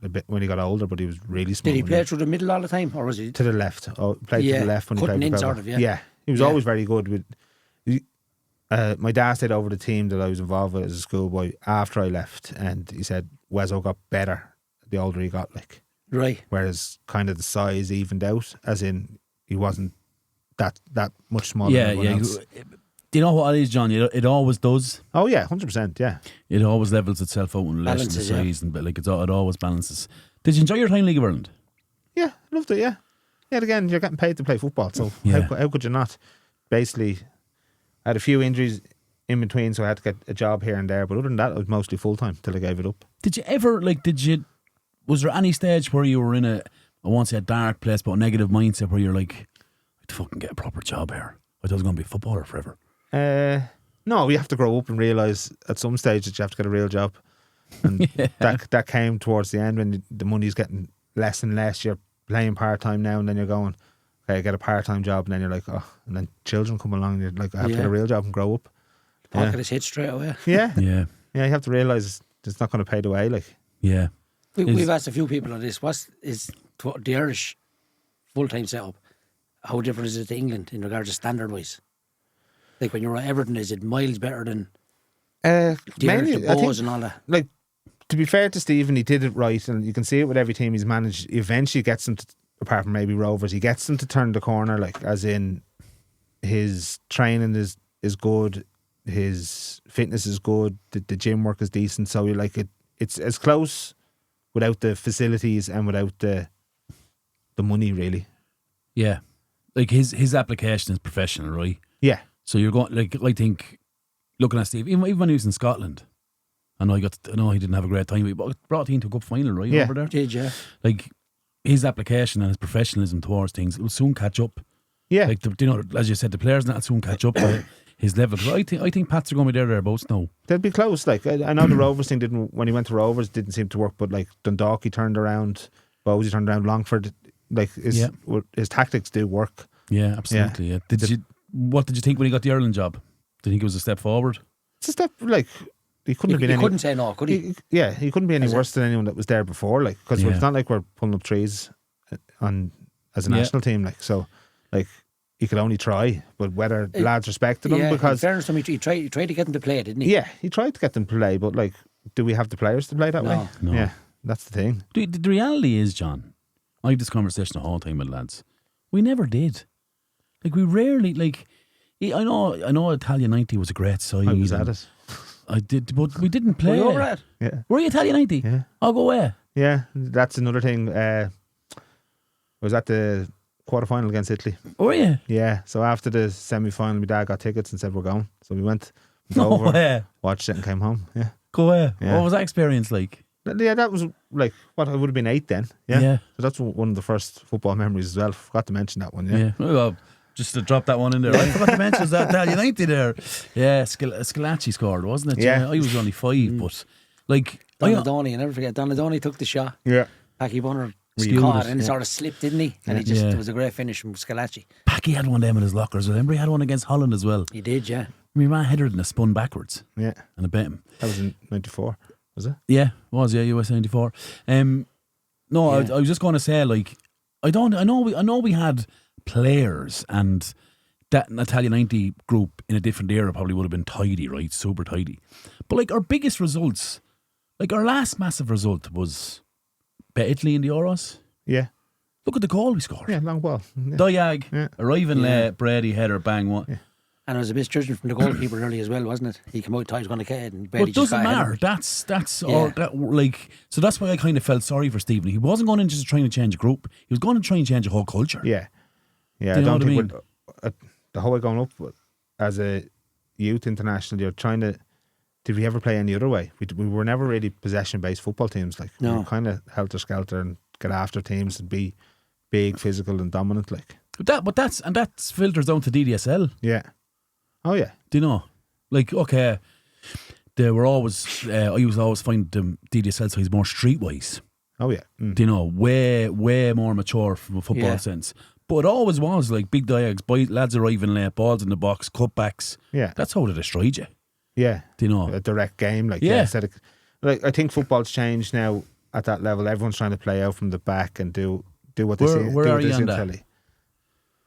a bit when he got older, but he was really small. Did he play through the middle all the time, or was he to the left? Played to the left when he played. Cutting in, with sort of, Yeah, he was always very good with. My dad stayed over the team that I was involved with as a schoolboy after I left, and he said Wezzo got better the older he got, like. Right. Whereas kind of the size evened out, as in he wasn't that much smaller. Yeah, than everyone else. Do you know what it is, John? It always does. Oh yeah, 100%. Yeah. It always levels itself out in relation to size, and but like it always balances. Did you enjoy your time in League of Ireland? Yeah, loved it. Yeah. Yeah. Again, you're getting paid to play football, so Yeah. how could you not? Basically, I had a few injuries in between, so I had to get a job here and there. But other than that, it was mostly full time till I gave it up. Did you ever was there any stage where you were in I won't say a dark place, but a negative mindset where you're like, I'd fucking get a proper job here. I thought I was going to be a footballer forever. No, you have to grow up and realise at some stage that you have to get a real job, and that came towards the end when the money's getting less and less. You're playing part time now, and then you're going, okay, I get a part time job, and then you're like, oh, and then children come along, and you're like, I have to get a real job and grow up. Pocket is hit straight away. Yeah, yeah. You have to realise it's not going to pay the way. Like, yeah, we've asked a few people on this. What is the Irish full time setup? How different is it to England in regards to standard wise? Like when you're at Everton, is it miles better than the Irish, the Bows and all that? Like, to be fair to Stephen, he did it right, and you can see it with every team he's managed. He eventually gets them to, apart from maybe Rovers, he gets them to turn the corner. Like, as in, his training is good, his fitness is good, the gym work is decent. So you're like, it's as close without the facilities and without the money, really. Yeah, like his application is professional, right? Yeah. So you're going, like, I think, looking at Steve, even when he was in Scotland, I know he didn't have a great time, but he brought a team to a cup final, right? Yeah. Over there. Did, yeah. Like, his application and his professionalism towards things will soon catch up. Yeah. Like, as you said, the players will soon catch up to his level. I think Pats are going to be thereabouts now. They'll be close. Like, I know the Rovers thing when he went to Rovers, didn't seem to work, but like Dundalk, he turned around, Bowes, he turned around, Longford, like, his tactics do work. Yeah, absolutely. Yeah. What did you think when he got the Ireland job? Did you think it was a step forward? It's a step, like, he couldn't have been He any... couldn't say no, could he? He couldn't be any worse than anyone that was there before, like, because it's not like we're pulling up trees as a national team, like, so, like, he could only try, but whether lads respected him, because... in fairness to him, he tried to get them to play, didn't he? Yeah, he tried to get them to play, but, like, do we have the players to play that way? No. Yeah, that's the thing. The reality is, John, I have this conversation the whole time with lads. We never did. Like, we rarely, like, I know Italia 90 was a great side. I was at it. I did, but we didn't play. Were you over at? Yeah. Were you Italia 90? Yeah. I'll go away. Yeah, that's another thing. I was at the quarter-final against Italy. Were you? Yeah, so after the semi-final, my dad got tickets and said we're going. So we went No over, way. watched it and came home. Yeah. Go away. Yeah. What was that experience like? Yeah, that was like, what, I would have been 8 then. Yeah. Yeah. So that's one of the first football memories as well. Forgot to mention that one. Yeah. Well, just to drop that one in there. I forgot to mention that Italia 90 there. Yeah, Scalacci scored, wasn't it? Yeah. I was only 5, but like... Donaldoni, I never forget, Donaldoni took the shot. Yeah. Packy Bunner Skewed caught it, and he sort of slipped, didn't he? And he just, it was a great finish from Scalacci. Packy had one of them in his lockers. Remember he had one against Holland as well. He did, yeah. My man headed and it spun backwards. Yeah. And I bet him. That was in 94, was it? Yeah, it was, yeah, US 94. No, I was just going to say, like, I know we had players, and that Italia 90 group in a different era probably would have been tidy, right? Super tidy. But like our biggest results, like our last massive result was bet Italy in the Euros. Yeah. Look at the goal we scored. Yeah, long ball. Yeah. Diag, arriving late, Brady header, bang, what? Yeah. And it was a misjudgment from the goalkeeper early as well, wasn't it? He came out, thought he was going to get it, and Brady But it just doesn't got ahead of matter. him. That's all that, like, so that's why I kind of felt sorry for Stephen. He wasn't going in just trying to change a group. He was going to try and change a whole culture. Yeah. Yeah, Do you I know don't what think the whole way going up as a youth international, you're trying to. Did we ever play any other way? We were never really possession-based football teams. Like, we were kind of helter-skelter and get after teams and be big, physical and dominant. Like, But that's filters down to DDSL. Yeah. Oh yeah. Do you know? Like, okay, they were always. I was always find the DDSL size more streetwise. Oh yeah. Mm. Do you know? Way more mature from a football sense. But it always was like big diags, lads arriving late, balls in the box, cutbacks. Yeah. That's how they destroyed you. Yeah. Do you know? A direct game. Like, Yeah. Like, I think football's changed now at that level. Everyone's trying to play out from the back and do what they see. Where are you on that?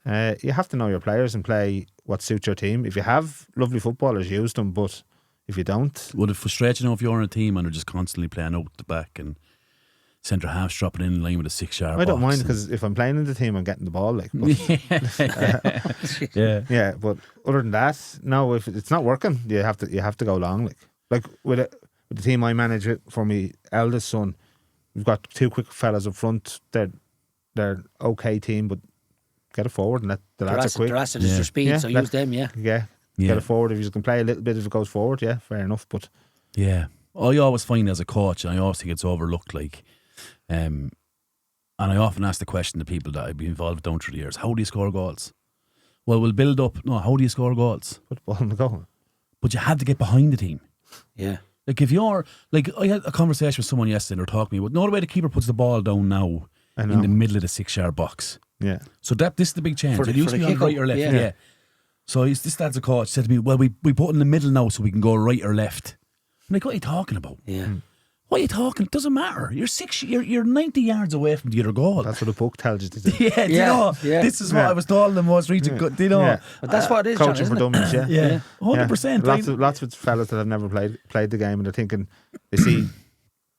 Telly. You have to know your players and play what suits your team. If you have lovely footballers, use them. But if you don't, Would it frustrate you if you're on a team and they're just constantly playing out the back and centre halves dropping in line with a 6-yard. I don't mind because if I'm playing in the team, I'm getting the ball. Like, but, yeah. But other than that, no. If it's not working, you have to go long. Like with the team I manage for my eldest son, we've got 2 quick fellas up front. They're okay team, but get it forward and let the lads are quick. The asset is their speed, so use them. Yeah. Get it forward. If you can play a little bit, if it goes forward, fair enough. But yeah, I always find as a coach, and I always think it's overlooked. Like, and I often ask the question to people that I've been involved with down through the years: how do you score goals? Well, we'll build up. No, how do you score goals? Put the ball in the goal. But you have to get behind the team. Yeah. Like if you're like, I had a conversation with someone yesterday. They're talking to me about no, the way the keeper puts the ball down now in the middle of the 6-yard box. Yeah. So this is the big change. It used to be on right or left. Yeah. So this lad's a coach said to me, well, we put in the middle now so we can go right or left. I'm like, what are you talking about? Yeah. What are you talking? It doesn't matter. You're 90 yards away from the other goal. That's what the book tells you to do. This is what I was told them was reaching good. You know, but that's what it is. Coaching for dummies. 100%. Lots of fellas that have never played the game and they're thinking they see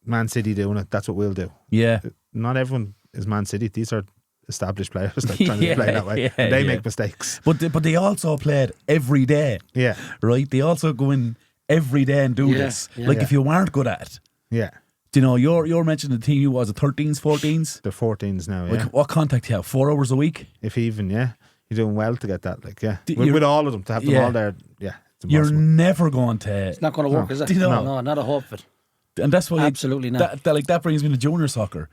Man City doing it. That's what we'll do. Yeah. Not everyone is Man City. These are established players that trying to play that way. And they make mistakes. But they also played every day. Yeah. Right? They also go in every day and do this. Yeah. Like if you weren't good at it. Yeah. Do you know, you're mentioning the team you was at 13s, 14s? They're 14s now, Like what contact you have? 4 hours a week? If even, You're doing well to get that, with all of them, to have them all there, it's you're never going to... It's not going to work, is it? No, not a hope of it. And that's why... Absolutely not. That brings me to junior soccer.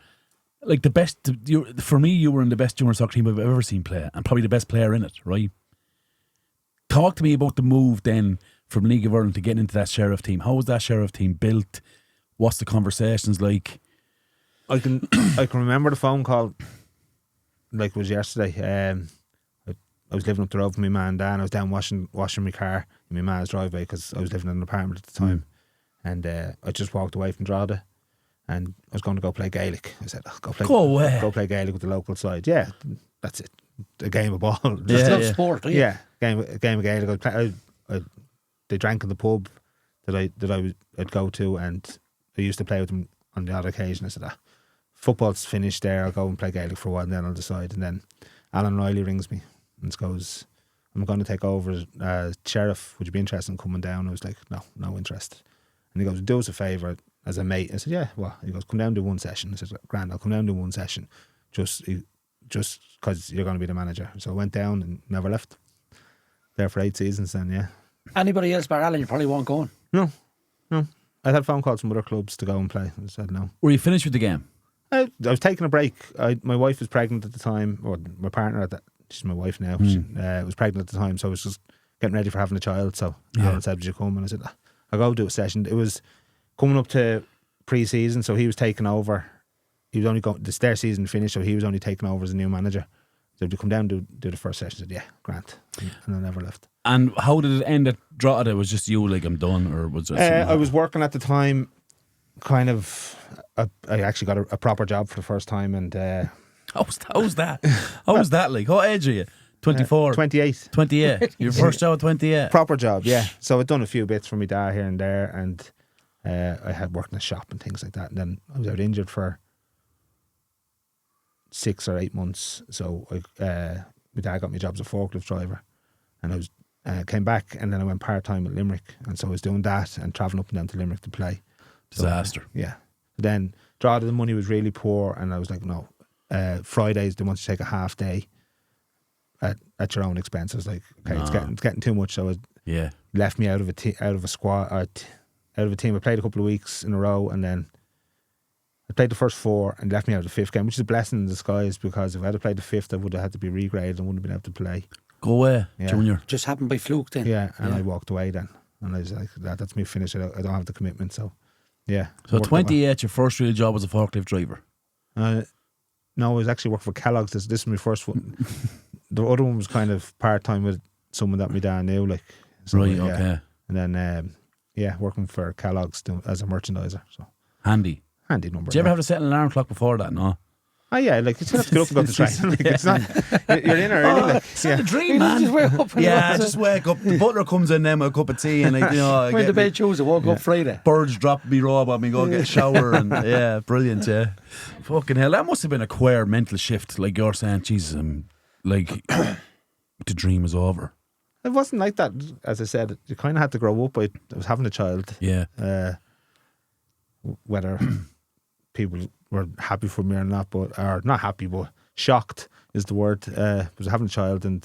Like the best... For me, you were in the best junior soccer team I've ever seen play, and probably the best player in it, right? Talk to me about the move then from League of Ireland to getting into that Sheriff team. How was that Sheriff team built? What's the conversations like? I can remember the phone call like it was yesterday. I was living up the road from my man Dan. I was down washing my car in my man's driveway because I was living in an apartment at the time. And I just walked away from Drogheda and I was going to go play Gaelic. I said, go play Gaelic with the local side. Yeah, that's it. A game of ball. Just love sport, don't you? Yeah, game of Gaelic. They drank in the pub that I'd go to, and I used to play with them on the odd occasion. I said, football's finished there, I'll go and play Gaelic for a while and then I'll decide. And then Alan Riley rings me and goes, I'm going to take over as Sheriff, would you be interested in coming down? I was like, no interest. And he goes, do us a favour as a mate. I said, yeah, well, he goes, come down to one session. I said, grand, I'll come down to one session just because you're going to be the manager. So I went down and never left. There for 8 seasons then, yeah. Anybody else bar Alan, you probably won't go on? No. I had phone calls from other clubs to go and play. I said no. Were you finished with the game? I was taking a break. My wife was pregnant at the time, or my partner at that. She's my wife now. She was pregnant at the time, so I was just getting ready for having a child. So Alan said, "Would you come?" And I said, "I'll go do a session." It was coming up to pre-season, so he was taking over. He was only going. Their season finished, so he was only taking over as a new manager. So to come down and do the first session, I said, "Yeah, grant," and I never left. And how did it end at Drogheda? It was just you, like, I'm done, or was it? I was working at the time. Kind of, I actually got a proper job for the first time, and how's that? How was that like? What age are you? 24? 28. 28. Your first job at 28? Proper job, yeah. So I'd done a few bits for my dad here and there, and I had worked in a shop and things like that. And then I was out injured for 6 or 8 months. So my dad got me a job as a forklift driver, and I was came back, and then I went part time at Limerick, and so I was doing that and travelling up and down to Limerick to play. Disaster. So, yeah. Then Drogheda, the money was really poor, and I was like, no. Fridays they want to take a half day at your own expense. I was like, okay, it's getting too much. So it left me out of a team. I played a couple of weeks in a row, and then I played the first 4 and left me out of the 5th game, which is a blessing in disguise, because if I had played the 5th, I would have had to be regraded and wouldn't have been able to play. Go away, junior. Just happened by fluke then. Yeah, and I walked away then, and I was like, that's me finished. I don't have the commitment, so yeah. So 28, your first real job was a forklift driver. No, I was actually working for Kellogg's. This is my first one. The other one was kind of part time with someone that my dad knew, like. So, right. Okay. And then working for Kellogg's as a merchandiser. So handy number. Did you ever have to set an alarm clock before that? No. Oh yeah, like you still have to get up and go to training. Like, it's not you're in early. Like, It's not a dream, man. Just wake up. Yeah, just wake up. The butler comes in then with a cup of tea and I Went to get bed Tuesday, woke up Friday. birds drop me robe on me, go get a shower and yeah, brilliant, yeah. Fucking hell, that must have been a queer mental shift, like you're saying, Jesus, like the dream is over. It wasn't like that, as I said. You kind of had to grow up. I was having a child. Yeah. Whether people were happy for me or not, or not happy, but shocked is the word. Was having a child and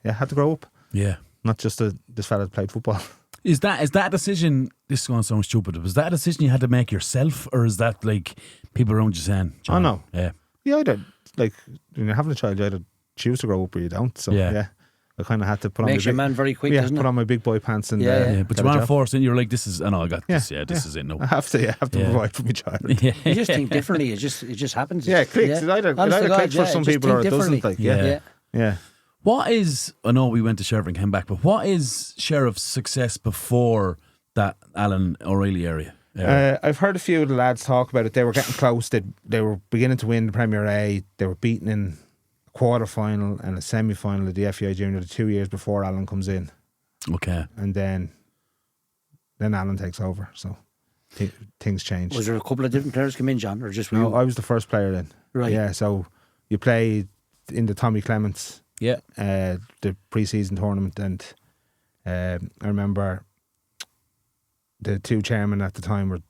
had to grow up. Yeah. Not just this fella that played football. Is that a decision? This is going to sound stupid. Was that a decision you had to make yourself, or is that like people around you saying, John, no. Yeah. Yeah, like when you're having a child, you either choose to grow up or you don't. So yeah. I kind of had to put Makes on your man very quick, doesn't it? put on my big boy pants and But you weren't forced, and you're like, "This is," I know, I got this. Yeah, this is it. No, I have to provide for my child. Yeah. You just think differently. It just happens. Yeah, it clicks. It either clicks for some people or it doesn't. Like, yeah. What is? I know we went to Sheriff and came back, but what is Sheriff's success before that Alan O'Reilly area? I've heard a few of the lads talk about it. They were getting close. They were beginning to win the Premier A. They were beaten in quarter final and a semi final of the FAI Junior the 2 years before Alan comes in. Okay. And then Alan takes over. So things changed. Was there a couple of different players come in, John, or just no? I was the first player then. Right. Yeah. So you played in the Tommy Clements. Yeah. The pre-season tournament, and I remember the two chairmen at the time were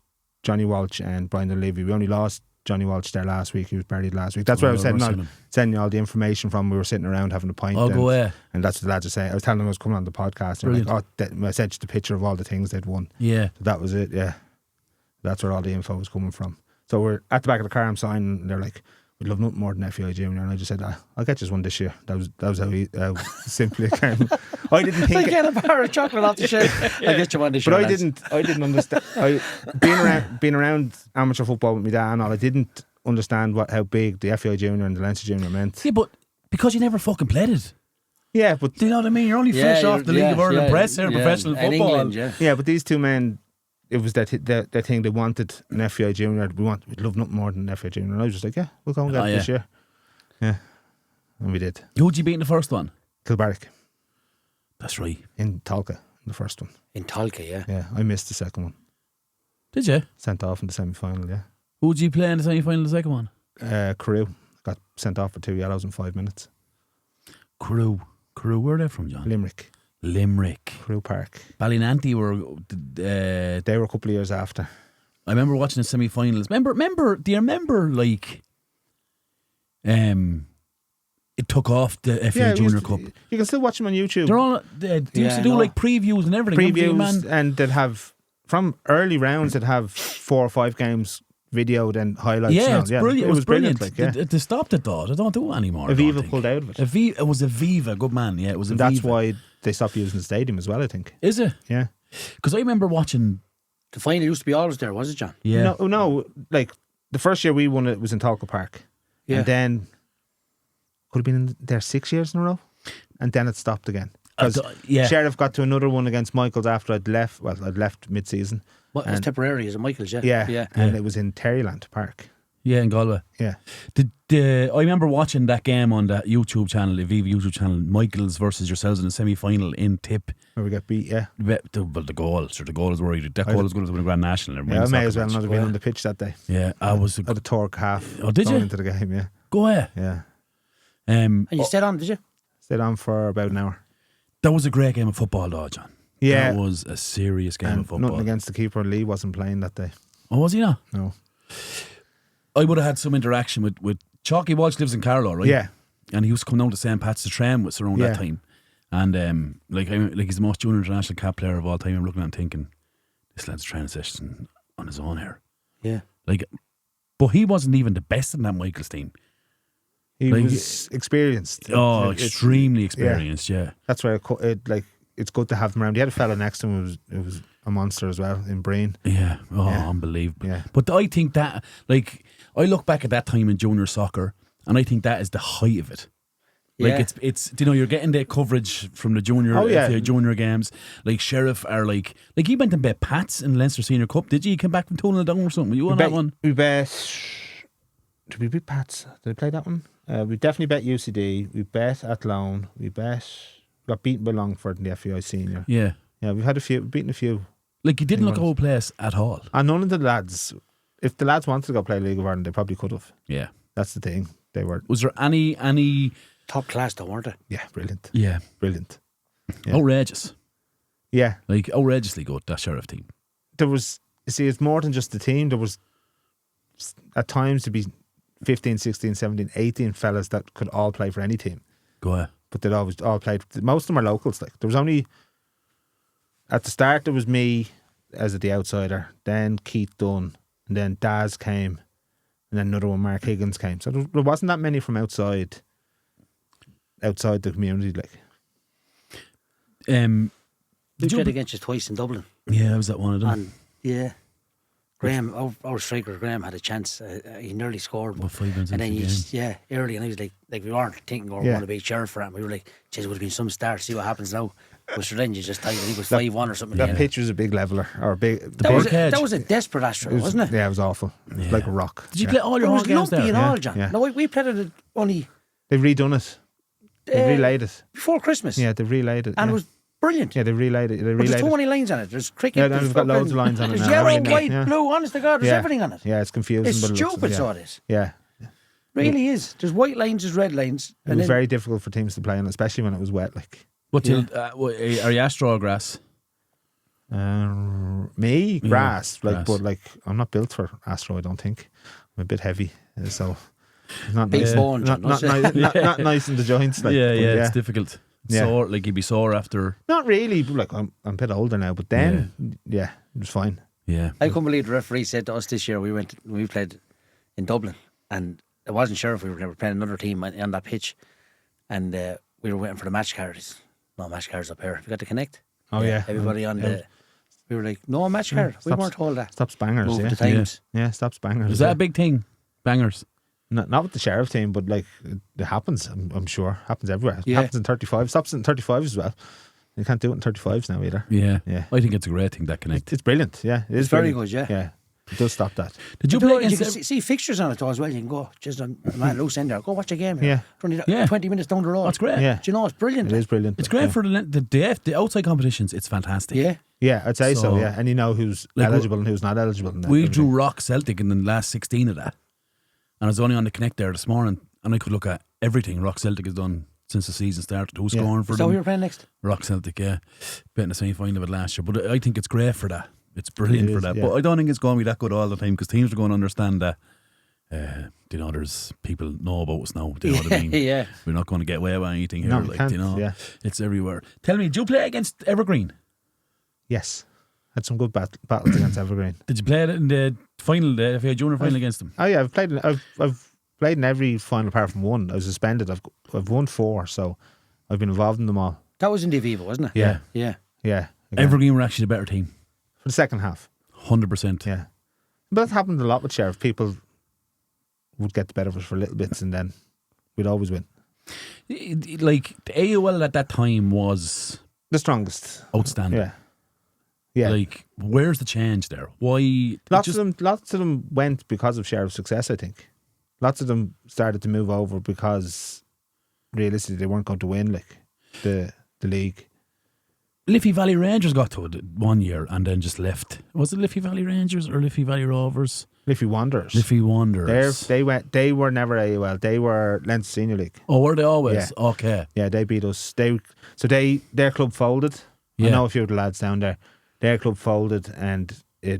Johnny Walsh and Brian Levy. We only lost Johnny Walsh there last week. He was buried last week. That's where I was sending you all the information from. We were sitting around having a pint. And that's what the lads were saying. I was telling them I was coming on the podcast. And like, I sent you the picture of all the things they'd won. Yeah. So that was it, yeah. That's where all the info was coming from. So we're at the back of the car, I'm signing, and they're like, we'd love nothing more than FAI Junior. And I just said, I'll get you one this year. That was how simply it came. I didn't think... I get a bar of chocolate off the shelf. I'll get you one this year. But I didn't understand. Being around amateur football with my dad and all, I didn't understand how big the FAI Junior and the Leinster Junior meant. Yeah, but because you never fucking played it. Yeah, but... Do you know what I mean? You're only fresh off the League of Ireland press here in professional football. England, yeah, but these two men... It was that thing they wanted an FAI Junior. We'd love nothing more than an FAI Junior. And I was just like, yeah, we'll go and get it this year. Yeah. And we did. Who'd you beat in the first one? Kilbarrack. That's right. In Tolka, the first one. In Tolka, yeah. Yeah, I missed the second one. Did you? Sent off in the semi-final, yeah. Who'd you play in the semi-final the second one? Crew. Got sent off for 2 yellows in 5 minutes. Crew, where are they from, John? Limerick. Crew Park. Ballynanty were... they were a couple of years after. I remember watching the semi-finals. Do you remember, like... it took off the FAI Junior Cup. You can still watch them on YouTube. They're all... They used to do like previews and everything. Previews, and they'd have... From early rounds, they'd have 4 or 5 games videoed and highlights. Yeah, it's brilliant. It was brilliant. Like, yeah. They stopped it though. They don't do it anymore. Aviva pulled out of it. It was Aviva, good man. Yeah, it was Aviva. That's why they stopped using the stadium as well, I think. Is it? Yeah. Because I remember watching... The final used to be always there, was it, John? Yeah. No, like the first year we won it was in Tolka Park. Yeah. And then could have been there 6 years in a row. And then it stopped again. Because Sheriff got to another one against Michaels after I'd left. Well, I'd left mid-season. What, it's Tipperary, is it Michaels? Yeah. And it was in Terryland Park. Yeah, in Galway. Yeah. I remember watching that game on that YouTube channel, the Aviva YouTube channel, Michaels versus yourselves in the semi-final in Tip. Where we got beat, yeah. The goal is worried. That goal is going to win a Grand National. Yeah, I may as well not have been on the pitch that day. Yeah, I was... At a torque half. Oh, did you? Into the game, yeah. Go ahead. Yeah. And you stayed on, did you? Stayed on for about an hour. That was a great game of football though, John. Yeah. That was a serious game of football. Nothing against the keeper. Lee wasn't playing that day. Oh, was he not? No. I would have had some interaction with Chalky Walsh lives in Carlow, right? Yeah. And he used to come down to St. Pat's to train with us around that time. And like he's the most Junior International cap player of all time. I'm looking at him thinking, this lad's training session on his own here. Yeah. But he wasn't even the best in that Michaels team. He was experienced. Oh, extremely experienced, yeah. That's why it's good to have him around. He had a fella next to him who was a monster as well in Breen. Yeah. Oh, unbelievable. Yeah. But I think that, I look back at that time in junior soccer and I think that is the height of it. Like it's you're getting the coverage from the junior junior games. Like Sheriff are like he went and bet Pats in Leinster Senior Cup. Did you? You came back from 2-0 down or something? Were you on that one? We bet Did we beat Pats? Did I play that one? We definitely bet UCD. We bet Athlone. Got beaten by Longford in the FAI Senior. Yeah. Yeah, we've beaten a few. Like, you didn't look out of place at all. And none of the lads, if the lads wanted to go play League of Ireland, they probably could have. Yeah. That's the thing. They were. Was there any... Top class though, weren't they? Yeah, brilliant. Yeah. Brilliant. Yeah. Outrageous. Yeah. Like, outrageously good, that Sheriff team. There was, you see, it's more than just the team. There was, at times, to be 15, 16, 17, 18 fellas that could all play for any team. Go ahead. But they'd always all played. Most of them are locals. Like, there was only, at the start, there was me as the outsider, then Keith Dunn, and then Daz came, and then another one, Mark Higgins, came. So there wasn't that many from outside the community. Like, We played against you twice in Dublin. Yeah, I was at one of them. And yeah, Graham, our striker Graham had a chance. He nearly scored. About 5 minutes and then into the game. early, and I was like we weren't thinking we were going to be Sheriff for him. We were like, geez, it would have been some start. See what happens now. But sure, then you just tied. I think it was 5-1 or something. that pitch was a big leveler, or a big. That was a desperate Astro, wasn't it? Yeah, it was awful. Yeah. Like a rock. Did you play all your It was home games lumpy there? and all, John. Yeah. No, we played it only They've redone it. They've relayed it. before Christmas. Yeah, they've relayed it. and yeah. it was brilliant. Yeah, they've relayed it. But there's too many lines on it. There's cricket. Yeah, there's they've got loads of lines on it There's now. yellow, Yeah. white, Yeah. blue. Honest to God, there's everything on it. Yeah, it's confusing. It's but it looks- stupid, yeah. so it is. Yeah. Really is. There's white lines, there's red lines. It was very difficult for teams to play on, especially when it was wet. Like, What are you Astro or grass? me, grass. Like, grass. but like, I'm not built for Astro. I don't think. I'm a bit heavy, so it's not Big nice. bone, Not, John, not, that's nice, not nice in the joints. Like, Yeah, but it's difficult. Yeah. Sore, like you'd be sore after. Not really. But like, I'm a bit older now. But then, yeah, it was fine. Yeah. I couldn't believe the referee said to us this year, we played in Dublin, and it wasn't Sheriff, we were playing another team on that pitch, and we were waiting for the match cards. No match cards up here. We got to connect. Oh yeah, Everybody on the. We were like, no match card. We weren't told that. Stops bangers. Move Yeah, the times. yeah, stops bangers. Is that yeah. a big thing? Bangers. Not with the Sheriff team, but like it happens. I'm sure happens everywhere. It Yeah. happens in 35. Stops in 35s as well. You can't do it in 35s now either. Yeah. Yeah. I think it's a great thing, that connect. It's brilliant. Yeah, it is It's very brilliant. good, yeah. Yeah, it does stop that. Did you You play can against... see fixtures on it though as well. You can go just on man loose end there. Go watch a game. Here. Yeah. It's only Yeah. 20 minutes down the road. That's great. Yeah. Do you know it's brilliant? It is brilliant. It's great yeah. for the outside competitions. It's fantastic. Yeah. Yeah, I'd say so. So, Yeah, and you know who's like, eligible and who's not eligible. And that, We don't drew we? Rock Celtic in the last 16 of that. And I was only on the Connect there this morning, and I could look at everything Rock Celtic has done since the season started. Who's scoring for So them? who you're playing next? Rock Celtic, yeah. Betting the semi-final of it last year. But I think it's great for that. It's brilliant It for is, that. yeah. But I don't think it's going to be that good all the time, because teams are going to understand that, you know, there's people know about us now. Do you know what I mean? Yeah. We're not going to get away with anything here. No, like, can't, you know, yeah. it's everywhere. Tell me, did you play against Evergreen? Yes, had some good battles against Evergreen. Did you play it in the final, the FAI Junior final against them? Oh yeah, I've played in every final apart from one. I was suspended. I've won 4, so I've been involved in them all. That was in the Aviva, wasn't it? Yeah. Yeah. Yeah, again. Evergreen were actually the better team. For the second half. 100%. Yeah, but that happened a lot with Sheriff. People would get the better of us for little bits, and then we'd always win. Like, the AOL at that time was The strongest. outstanding. Yeah, yeah. Like, where's the change there? Why? Lots of them went because of Sheriff's success. I think lots of them started to move over because realistically they weren't going to win like the league. Liffey Valley Rangers got to it one year and then just left. Was it Liffey Valley Rangers or Liffey Valley Rovers? Liffey Wanderers. Liffey Wanderers. They were never AOL. They were Leinster Senior League. Oh, were they always? Yeah. Okay. Yeah, they beat us. Their club folded. Yeah. I know a few of the lads down there. Their club folded, and a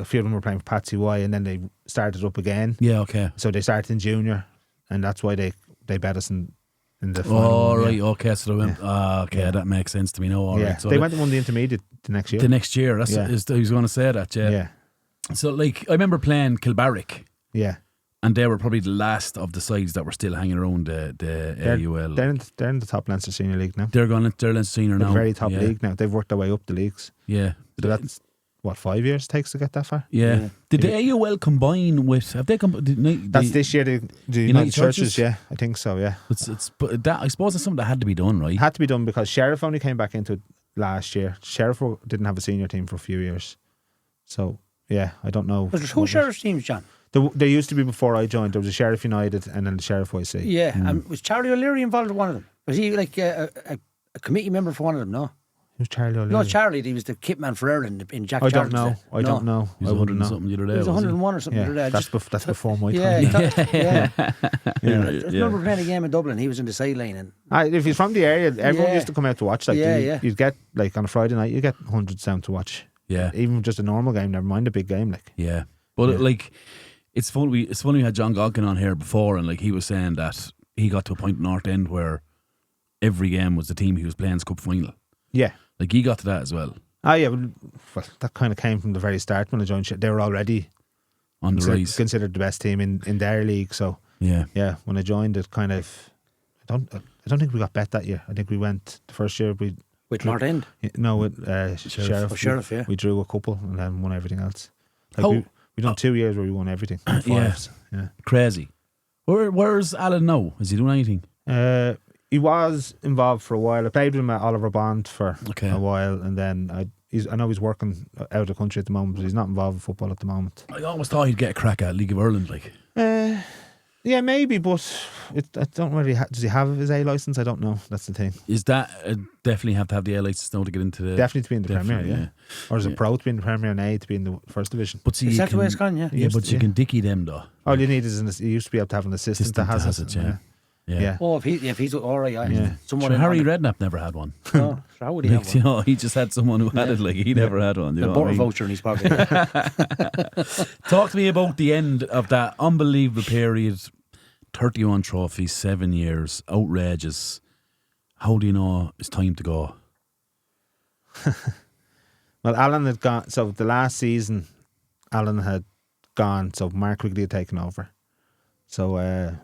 few of them were playing for Patsy Y, and then they started up again. Yeah, okay. So they started in junior, and that's why they bet us in the final. Oh, one, right. yeah. Okay, so they went. Okay, that makes sense to me now. All right. Yeah, So they went and won the intermediate the next year. the next year. That's Yeah. I was going to say that. Yeah. yeah, So, like, I remember playing Kilbarrack, yeah. and they were probably the last of the sides that were still hanging around the AUL. They're in the top Leinster Senior League now. They're Leinster Senior The now. very top yeah. league now. They've worked their way up the leagues. Yeah. So that's what 5 years it takes to get that far. Yeah. Did the AUL combine with? Have they combined? That's this year. The United Churches. Yeah, I think so. Yeah, But that, I suppose it's something that had to be done, right? it had to be done because Sheriff only came back into it last year. Sheriff didn't have a senior team for a few years, so yeah, I don't know. Was there 2 Sheriff's teams, John? There used to be, before I joined, there was a Sheriff United and then the Sheriff Y.C. Yeah, and was Charlie O'Leary involved with one of them? Was he like a committee member for one of them? No. Who's Charlie O'Leary? No, Charlie. He was the kit man for Ireland in Jack. I don't Charlton's know. day. I don't know. He was I wouldn't 100 and know. something the other day. He was was he? 101 or something. Yeah, the other day. that's before my time. Yeah, I Yeah. remember playing a game in Dublin. He was in the sideline, and If he's from the area, everyone Yeah. used to come out to watch. Like, you'd get, like, on a Friday night, you get hundreds down to watch. Yeah. Even just a normal game, never mind a big game. Like, Yeah. But like, it's funny. It's funny we had John Godkin on here before, and like he was saying that he got to a point in North End where every game was the team he was playing's cup final. yeah. Like he got to that as well Yeah, well, that kind of came from the very start when I joined. They were already on the rise. considered the best team in their league. So Yeah. yeah, when I joined, it kind of I don't think we got bet that year. I think we went the first year we with North End. no with Sheriff. Oh, Sheriff, yeah. We drew a couple and then won everything else. Like How- we done 2 years where we won everything. Fives. Yeah. Crazy. Where's Alan now? Is he doing anything? He was involved for a while. I played with him at Oliver Bond for Okay. a while, and then I know he's working out of the country at the moment, but he's not involved in football at the moment. I always thought he'd get a crack at League of Ireland. Like, Yeah, maybe, but I don't really. Does he have his A license? I don't know. That's the thing. is that definitely have to have the A license now to get into the Definitely to be in the Premier, Definitely, yeah. Or is it pro to be in the Premier and A to be in the First Division? But see, Is you that the way can- it's gone? Yeah. Yeah, used but to, you yeah. can dicky them though. All you need is you used to be able to have an assistant that has it. Yeah. Yeah. Oh, if he's all right, Yeah. someone Sure, in Harry on the- Redknapp never had one. No, so how would he have Like, you one? know, he just had someone who had it. Like he never had one. You A know what I butter mean? voucher in his pocket. Talk to me about the end of that unbelievable period. 31 trophies, 7 years, outrageous. How do you know it's time to go? Well, Alan had gone. So the last season, Alan had gone. So Mark Quigley had taken over. So I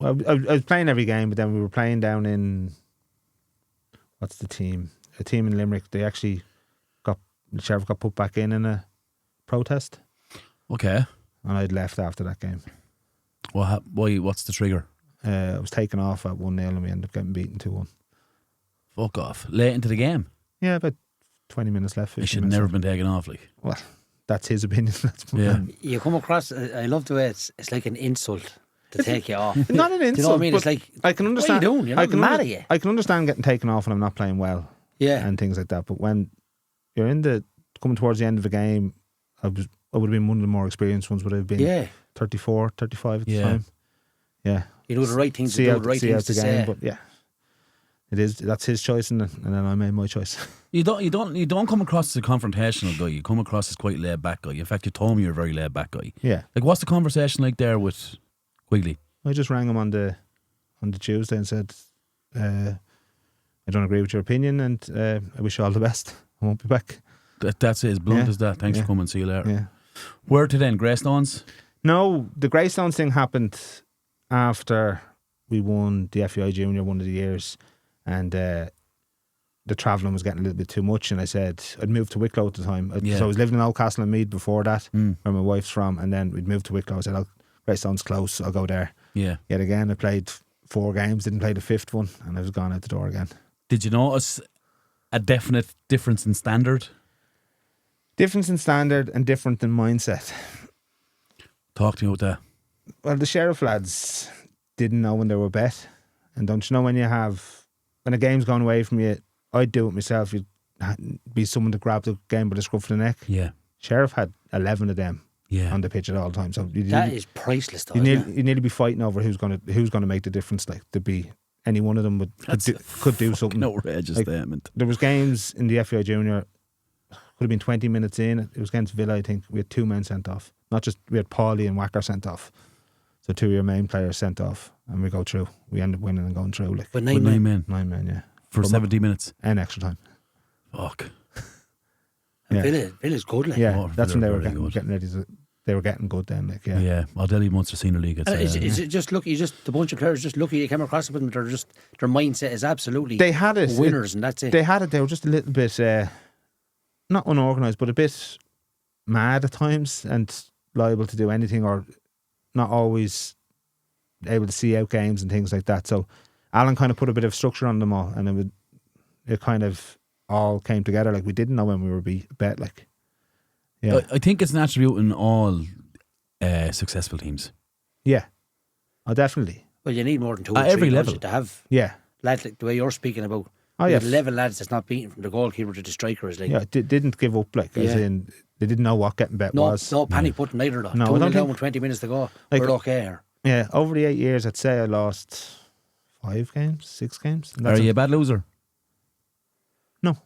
was playing every game, but then we were playing down in what's the team? A team in Limerick. They actually the Sheriff got put back in a protest, Okay. and I'd left after that game. Why? What's the trigger? I was taken off at 1-0 and we ended up getting beaten 2-1. Fuck off. Late into the game. Yeah, about 20 minutes left. It 15 should minutes never left. been taken off. Like, Well, that's his opinion. That's my Yeah. opinion. You come across. I love the way it's like an insult to take you off. Not an insult. Do you know what I mean? It's but like, I can understand. What are you doing? You're not mad at you. I can understand getting taken off when I'm not playing well Yeah. and things like that. But when you're coming towards the end of a game, I would have been one of the more experienced ones. Would have been Yeah. 34, 35 at the Yeah. time. Yeah, You do the right things to see do, out the right see out things the to game. say. But yeah, that's his choice, and then I made my choice. you don't come across as a confrontational guy. You come across as quite laid back guy. In fact, you told me you're a very laid back guy. Yeah, Like, what's the conversation like there with Quigley? I just rang him on the Tuesday and said, I don't agree with your opinion, and I wish you all the best. I won't be back. That's it. As blunt Yeah. as that. Thanks Yeah. for coming. See you later. Yeah. Where to then? Greystones? No, the Greystones thing happened after we won the FAI Junior one of the years, and the travelling was getting a little bit too much. And I said I'd moved to Wicklow at the time, Yeah. so I was living in Oldcastle and Meath before that, Mm. where my wife's from, and then we'd moved to Wicklow. I said, "Oh, Greystones close, I'll go there." Yeah. Yet again, I played 4 games, didn't play the 5th one, and I was gone out the door again. Did you notice a definite difference in standard? Difference in standard and different in mindset. Talk to me about that. Well, the Sheriff lads didn't know when they were bet. And don't you know when a game's gone away from you, I'd do it myself. You'd be someone to grab the game by the scruff of the neck. Yeah. Sheriff had 11 of them Yeah. on the pitch at all times. So That is priceless, though. you isn't need to be fighting over who's going to make the difference. Like, to be any one of them could do something. An outrageous Like, statement. There was games in the FAI Junior, could have been 20 minutes in. It was against Villa, I think. We had 2 men sent off. Not just, we had Paulie and Wacker sent off. So 2 of your main players sent off, and we go through. We end up winning and going through. Like, But With 9 men 9 men, yeah. for But 70 minutes. And extra time. Fuck. And Yeah. Villa's good, like. Yeah, Oh, that's when they Villa were are very good. getting ready to. They were getting good then, like, Yeah. yeah. I'll tell you Munster Senior League. Is it just lucky? The bunch of players just lucky you came across them. Their mindset is absolutely They had it. winners, and that's it. They had it. They were just a little bit, not unorganised, but a bit mad at times and liable to do anything, or not always able to see out games and things like that. So Alan kind of put a bit of structure on them all, and it kind of all came together. Like, we didn't know when we were bet. Like, Yeah. I think it's an attribute in all successful teams. Yeah. Oh, definitely. Well, you need more than two At or three every don't level. you, to have Yeah. lads like the way you're speaking about. Oh, You yeah. have 11 lads that's not beaten from the goalkeeper to the striker is like. Yeah, didn't give up, like, as Yeah. in, they didn't know what getting bet No, was. no panic button either though. No, I 2-0 don't down think- with 20 minutes to go. Like- We're okay here. Yeah, over the 8 years, I'd say I lost 5 games, 6 games. And Are that's you a bad loser? No.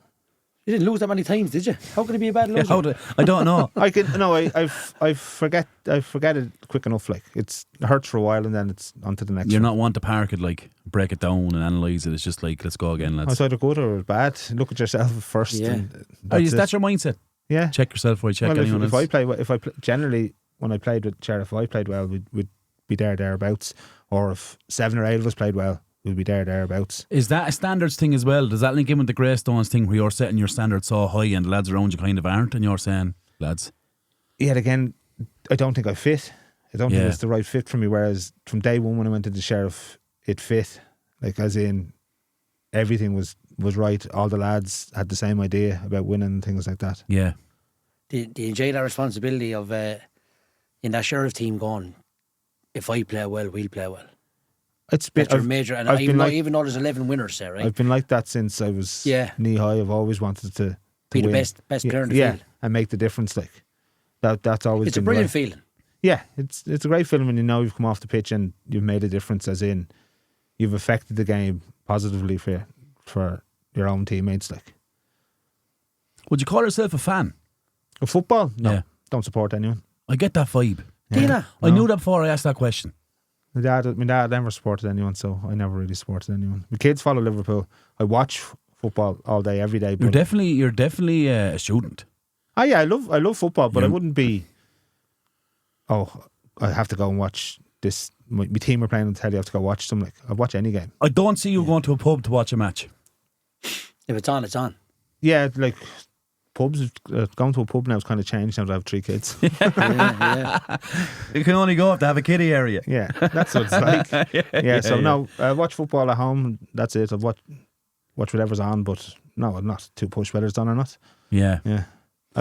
You didn't lose that many times, did you? How could it be a bad loser? I don't know. I forget it quick enough. Like, it hurts for a while and then it's on to the next You're one. not one to park it, like break it down and analyse it. It's just like, let's go again, I lads. was either good or bad. Look at yourself first. Yeah. And That's your mindset. yeah. Check yourself before you check Well, anyone if else. I play, generally when I played with Sheriff, I played well, we'd be thereabouts. Or if 7 or 8 of us played well, we'd be thereabouts. Is that a standards thing as well? Does that link in with the Greystones thing where you're setting your standards so high and the lads around you kind of aren't, and you're saying, lads? Yet again, I don't think I fit. I don't think Yeah. it's the right fit for me. Whereas from day one when I went to the Sheriff, it fit. Like, as in, everything was right. All the lads had the same idea about winning and things like that. Yeah. Do you enjoy that responsibility of in that Sheriff team going, if I play well, we'll play well? It's been That's your major. And I've even been though, even though there's 11 winners there, right? I've been like that since I was knee high. I've always wanted to Be the win. best player in the yeah, field. and make the difference. Like that's always It's a been brilliant the way. feeling. Yeah, it's a great feeling when you know you've come off the pitch and you've made a difference, as in you've affected the game positively for your own teammates. Like, Would you call yourself a fan? of football, no, Yeah. don't support anyone. I get that vibe. Do you know? I knew that before I asked that question. My dad never supported anyone, so I never really supported anyone. My kids follow Liverpool. I watch football all day, every day. You're But definitely a student. oh yeah, I love football, but I Yeah. wouldn't be. Oh, I have to go and watch this. My team are playing on the telly. I have to go watch them. Like, I'd watch any game. I don't see you going to a pub to watch a match. If it's on, it's on. Yeah, like pubs. Going to a pub now has kind of changed now that I have 3 kids. Yeah. You can only go if they have a kiddie area. Yeah, that's what it's like. Yeah, so no, I watch football at home. That's it. I watch whatever's on, but no, I'm not too pushed whether it's on or not. Yeah. Yeah, I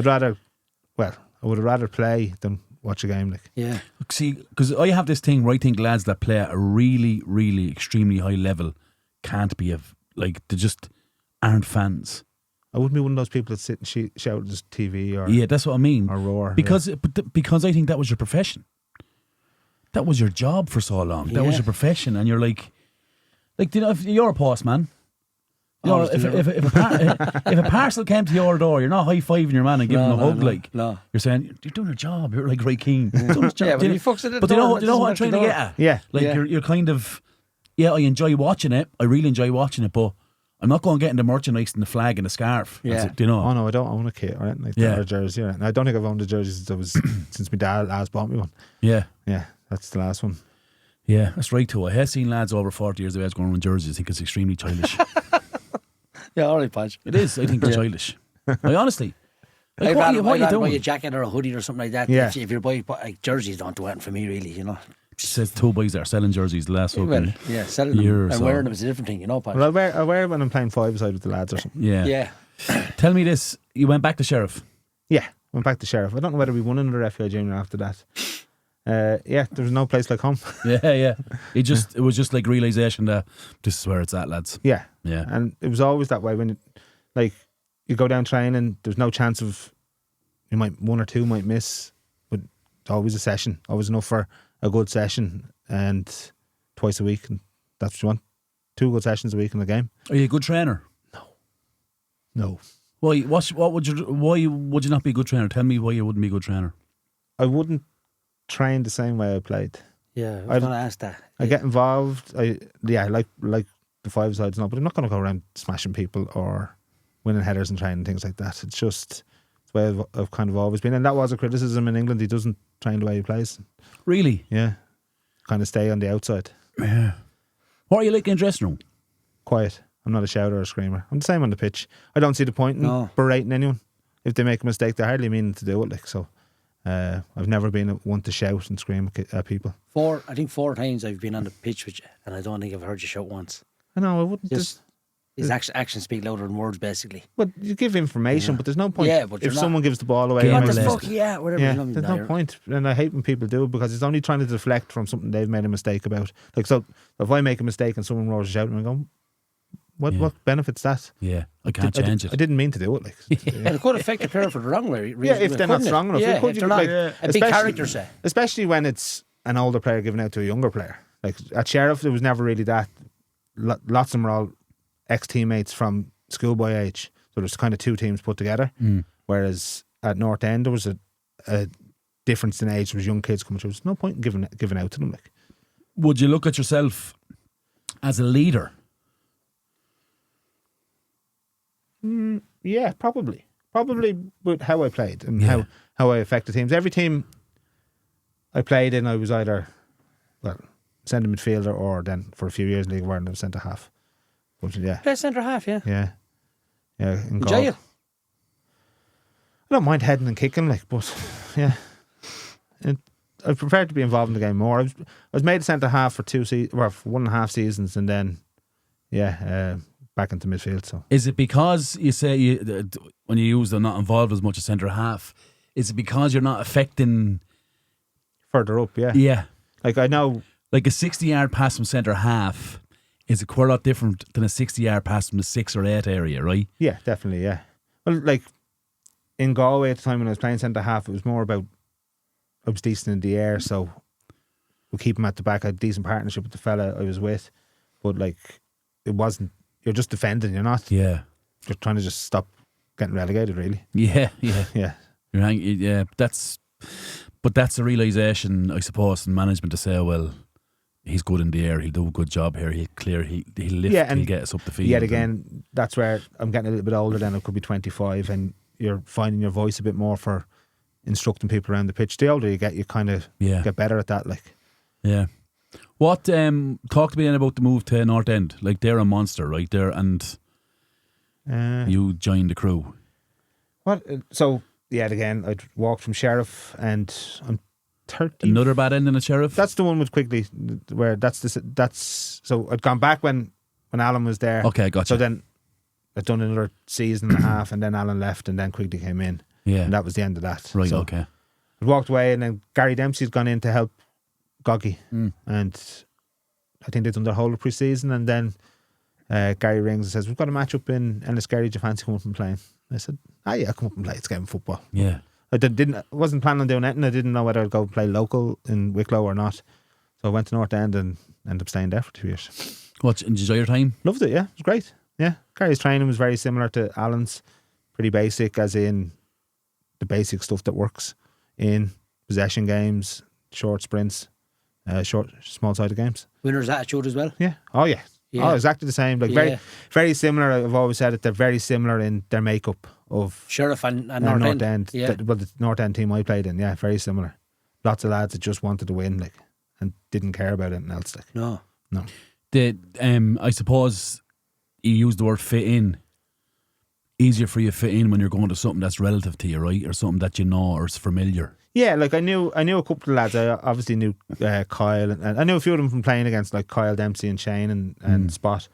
would rather play than watch a game. Like, Yeah. See, because I have this thing where I think lads that play at a really, really extremely high level can't be they just aren't fans. I wouldn't be one of those people that sit and shout at the TV or Yeah, that's what I mean. or roar. Because because I think that was your profession. That was your job for so long. That was Yeah. your profession, and you're like you know, if you're a postman, you know, Always deliver. if a parcel came to your door, you're not high fiving your man and giving him a hug. No. You're saying you're doing your job. You're like right keen. Doing his job. Yeah, but Do he fucks it at but the you know, door, you know what I'm it trying doesn't to work get at. Yeah. Like Yeah. you're kind of I enjoy watching it. I really enjoy watching it, but I'm not going getting the merchandise and the flag and the scarf. Yeah. Do you know? Oh no, I don't own a kit or anything like that, Yeah. or a jersey. Or anything. I don't think I've owned a jersey since since my dad last bought me one. Yeah. Yeah, that's the last one. Yeah, that's right too. I have seen lads over 40 years of age going around jerseys. I think it's extremely childish. Yeah, all right, Podge. It is. I think they're childish. I honestly. Like, I'd what rather are you buy doing? a jacket or a hoodie or something like that. Yeah. If you're buying like jerseys, don't do anything for me, really. You know. It says 2 boys that are selling jerseys the last Well, fucking yeah, selling year them or and so. wearing them is a different thing, you know, Podge. Well, I wear it when I'm playing 5-a-side with the lads or something. Yeah. Yeah. Tell me this. You went back to Sheriff. Yeah, went back to Sheriff. I don't know whether we won another FAI Junior after that. Yeah, there was no place like home. Yeah. It was just like realisation that this is where it's at, lads. Yeah, Yeah. and it was always that way when, you go down training. There's no chance of one or two might miss, but it's always a session, always enough for a good session, and twice a week, and that's what you want. 2 good sessions a week in the game. Are you a good trainer? No, Why would you not be a good trainer? Tell me why you wouldn't be a good trainer. I wouldn't train the same way I played. Yeah, I was I'd- going to ask that. I get involved. Like the 5-a-sides now, but I'm not going to go around smashing people or winning headers and training things like that. It's just the way I've kind of always been, and that was a criticism in England. He doesn't train the way he plays. Really? Yeah, kind of stay on the outside, Yeah. What are you like in the dressing room? quiet. I'm not a shouter or a screamer. I'm the same on the pitch. I don't see the point in No. berating anyone. If they make a mistake, they hardly mean to do it. Like so, I've never been one to shout and scream at people. I think 4 times I've been on the pitch with you, and I don't think I've heard you shout once. I know I wouldn't Just His actions speak louder than words, basically. But you give information, but there's no point. Yeah, but if someone gives the ball away, Game What the related. fuck? Yeah, whatever. yeah, there's no point. And I hate when people do it because it's only trying to deflect from something they've made a mistake about. Like, so if I make a mistake and someone rolls out and I go, what benefits that? Yeah, I can't change it. I didn't mean to do it. Like, And it could affect the player for the wrong way. yeah, if they're not couldn't it? strong enough. Yeah, It could, if they're not like, a big character set. Especially when it's an older player giving out to a younger player. Like at Sheriff, there was never really that. Lots of them were all ex-teammates from schoolboy age. So there's kind of two teams put together. Whereas at North End, there was a difference in age. There was young kids coming through. There's no point in giving out to them. Like, Would you look at yourself as a leader? yeah, probably with how I played and how I affected teams. Every team I played in, I was either centre midfielder or then for a few years in League of Ireland, I was centre half. But yeah, Play centre half, yeah. yeah. In Enjoy goal. it. I don't mind heading and kicking, like, but yeah, I prefer to be involved in the game more. I was made a centre half for 1.5 seasons, and then back into midfield. So Is it because you say when you use the not involved as much as centre half? Is it because you're not affecting? further up, yeah. Yeah, Like I know, like a 60-yard pass from centre half is quite a lot different than a 60-yard pass from the 6 or 8 area, right? yeah, definitely, yeah. Well, like in Galway at the time when I was playing centre half, it was more about I was decent in the air, so we'll keep him at the back. I had a decent partnership with the fella I was with, but like it wasn't. You're just defending. You're not. Yeah, You're trying to just stop getting relegated. Really. yeah. Yeah. You're yeah, that's a realisation, I suppose, in management to say, well, he's good in the air, he'll do a good job here, he'll clear, he'll lift, Yeah, and he'll get us up the field. Yet again, that's where I'm getting a little bit older. Then I could be 25, and you're finding your voice a bit more for instructing people around the pitch. The older you get, you kind of get better at that. Like, yeah. What talk to me then about the move to North End? Like, they're a monster, right there, and you joined the crew. What? So yet again, I'd walked from Sheriff, and I'm 30. Another bad ending at Sheriff. That's the one with Quigley, where that's so I'd gone back when Alan was there. Okay, gotcha. So then I'd done another season and a half, and then Alan left, and then Quigley came in. Yeah, And that was the end of that. right. So Okay. I walked away, and then Gary Dempsey's gone in to help Goggy, and I think they've done their whole pre-season, and then Gary rings and says, "We've got a match up in Enniskerry. Do you fancy coming up and playing?" I said, yeah, come up and play. It's game of football. Yeah. I wasn't planning on doing anything. I didn't know whether I'd go play local in Wicklow or not. So I went to North End and ended up staying there for 2 years. What? Did you enjoy your time? Loved it, yeah. It was great. Yeah. Gary's training was very similar to Alan's. Pretty basic, as in the basic stuff that works in possession games, short sprints, small-sided games. Winner's attitude as well. Yeah. Oh, yeah. Yeah. Oh, exactly the same. Like very similar. I've always said it. They're very similar in their makeup of Sheriff and North End. Yeah. The North End team I played in, yeah, very similar. Lots of lads that just wanted to win, like, and didn't care about anything else. Like, No. I suppose you use the word fit in. Easier for you to fit in when you're going to something that's relative to you, right? Or something that you know or is familiar. yeah, like I knew a couple of lads. I obviously knew Kyle, and I knew a few of them from playing against like Kyle Dempsey and Shane and Spot.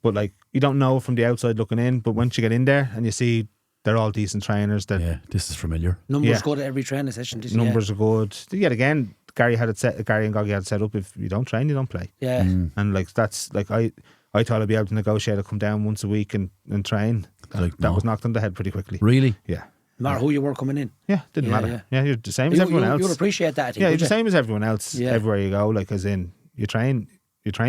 But like you don't know from the outside looking in. But once you get in there and you see they're all decent trainers, that Yeah, this is familiar. Numbers good at every training session. numbers are good. Yet again, Gary and Goggy had it set up. If you don't train, you don't play. Yeah. And like that's like I thought I'd be able to negotiate to come down once a week and train. That was knocked on the head pretty quickly. Really? Yeah. No matter who you were coming in. Yeah, didn't matter. Yeah, you're the same as everyone else. You'll appreciate that, I think, Yeah, you're would the you? same as everyone else everywhere you go. Like, as in, you train